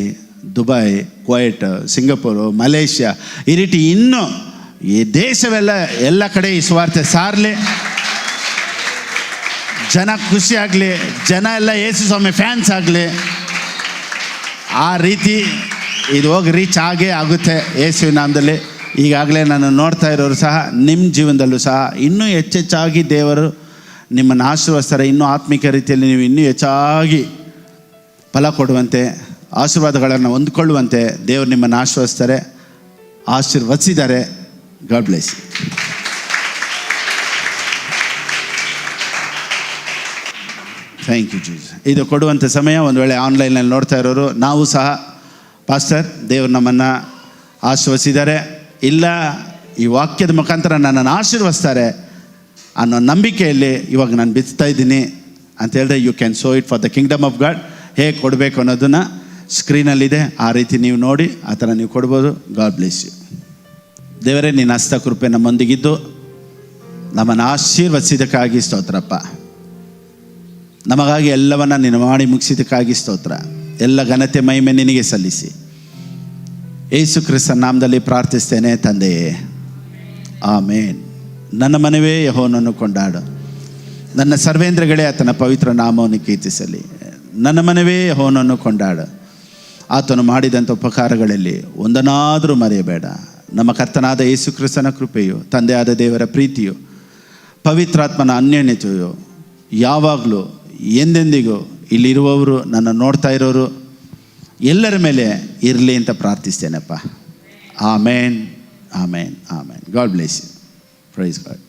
Dubai, Kuwait, Singapore, Malaysia ಈ ರೀತಿ ಇನ್ನೂ ಈ ದೇಶವೆಲ್ಲ ಎಲ್ಲ ಕಡೆ ಈ ಸುವಾರ್ತೆ ಸಾರಲಿ, ಜನ ಖುಷಿ ಆಗಲಿ, ಜನ ಎಲ್ಲ ಯೇಸು ಸ್ವಾಮಿ ಫ್ಯಾನ್ಸ್ ಆಗಲಿ. ಆ ರೀತಿ ಇದು ಹೋಗಿ ರೀಚ್ ಆಗೇ ಆಗುತ್ತೆ ಯೇಸುವಿನ ನಾಮದಲ್ಲಿ. ಈಗಾಗಲೇ ನಾನು ನೋಡ್ತಾ ಇರೋರು ಸಹ ನಿಮ್ಮ ಜೀವನದಲ್ಲೂ ಸಹ ಇನ್ನೂ ಹೆಚ್ಚೆಚ್ಚಾಗಿ ದೇವರು ನಿಮ್ಮನ್ನು ಆಶೀರ್ವದಿಸ್ತಾರೆ. ಇನ್ನೂ ಆತ್ಮಿಕ ರೀತಿಯಲ್ಲಿ ನೀವು ಇನ್ನೂ ಹೆಚ್ಚಾಗಿ ಫಲ ಕೊಡುವಂತೆ, ಆಶೀರ್ವಾದಗಳನ್ನು ಹೊಂದ್ಕೊಳ್ಳುವಂತೆ ದೇವರು ನಿಮ್ಮನ್ನು ಆಶೀರ್ವದಿಸಿದ್ದಾರೆ. God bless. Thank you Jesus. ಇದು ಕೊಡುವಂಥ ಸಮಯ. ಒಂದು ವೇಳೆ ಆನ್ಲೈನಲ್ಲಿ ನೋಡ್ತಾ ಇರೋರು, ನಾವು ಸಹ ಪಾಸ್ಟರ್ ದೇವರು ನಮ್ಮನ್ನು ಆಶೀರ್ವದಿಸಿದ್ದಾರೆ, ಇಲ್ಲ ಈ ವಾಕ್ಯದ ಮುಖಾಂತರ ನನ್ನನ್ನು ಆಶೀರ್ವದಿಸ್ತಾರೆ ಅನ್ನೋ ನಂಬಿಕೆಯಲ್ಲಿ ಇವಾಗ ನಾನು ಬಿತ್ತಾ ಇದ್ದೀನಿ ಅಂತ ಹೇಳಿದ್ರೆ, you can sow it for the kingdom of God. ಹೇಗೆ ಕೊಡಬೇಕು ಅನ್ನೋದನ್ನು ಸ್ಕ್ರೀನಲ್ಲಿದೆ, ಆ ರೀತಿ ನೀವು ನೋಡಿ ಆ ಥರ ನೀವು ಕೊಡ್ಬೋದು. God bless you. ದೇವರೇ, ನಿನ್ನ ಹಸ್ತಕೃಪೆ ನಮ್ಮೊಂದಿಗಿದ್ದು ನಮ್ಮನ್ನು ಆಶೀರ್ವದಿಸಿದ್ದಕ್ಕಾಗಿ ಸ್ತೋತ್ರಪ್ಪ. ನಮಗಾಗಿ ಎಲ್ಲವನ್ನ ನೀನು ಮಾಡಿ ಮುಗಿಸಿದ್ದಕ್ಕಾಗಿ ಸ್ತೋತ್ರ. ಎಲ್ಲ ಘನತೆ ಮಹಿಮೆ ನಿನಗೆ ಸಲ್ಲಿಸಿ ಯೇಸು ಕ್ರಿಸ್ತನ ನಾಮದಲ್ಲಿ ಪ್ರಾರ್ಥಿಸ್ತೇನೆ ತಂದೆಯೇ, ಆಮೇನ್. ನನ್ನ ಮನವೇ ಯೆಹೋವನನ್ನು ಕೊಂಡಾಡು, ನನ್ನ ಸರ್ವೇಂದ್ರಗಳೇ ಆತನ ಪವಿತ್ರ ನಾಮವನ್ನು ಕೀರ್ತಿಸಲಿ. ನನ್ನ ಮನವೇ ಯೆಹೋವನನ್ನು ಕೊಂಡಾಡು, ಆತನು ಮಾಡಿದಂಥ ಉಪಕಾರಗಳಲ್ಲಿ ಒಂದನ್ನಾದರೂ ಮರೆಯಬೇಡ. ನಮ್ಮ ಕರ್ತನಾದ ಯೇಸು ಕ್ರಿಸ್ತನ ಕೃಪೆಯು, ತಂದೆಯಾದ ದೇವರ ಪ್ರೀತಿಯು, ಪವಿತ್ರಾತ್ಮನ ಅನ್ಯೋನ್ಯತೆಯು ಯಾವಾಗಲೂ ಎಂದೆಂದಿಗೂ ಇಲ್ಲಿರುವವರು, ನನ್ನ ನೋಡ್ತಾ ಇರೋರು ಎಲ್ಲರ ಮೇಲೆ ಇರಲಿ ಅಂತ ಪ್ರಾರ್ಥಿಸ್ತೇನಪ್ಪ. Amen, amen, amen. God bless you. Praise god.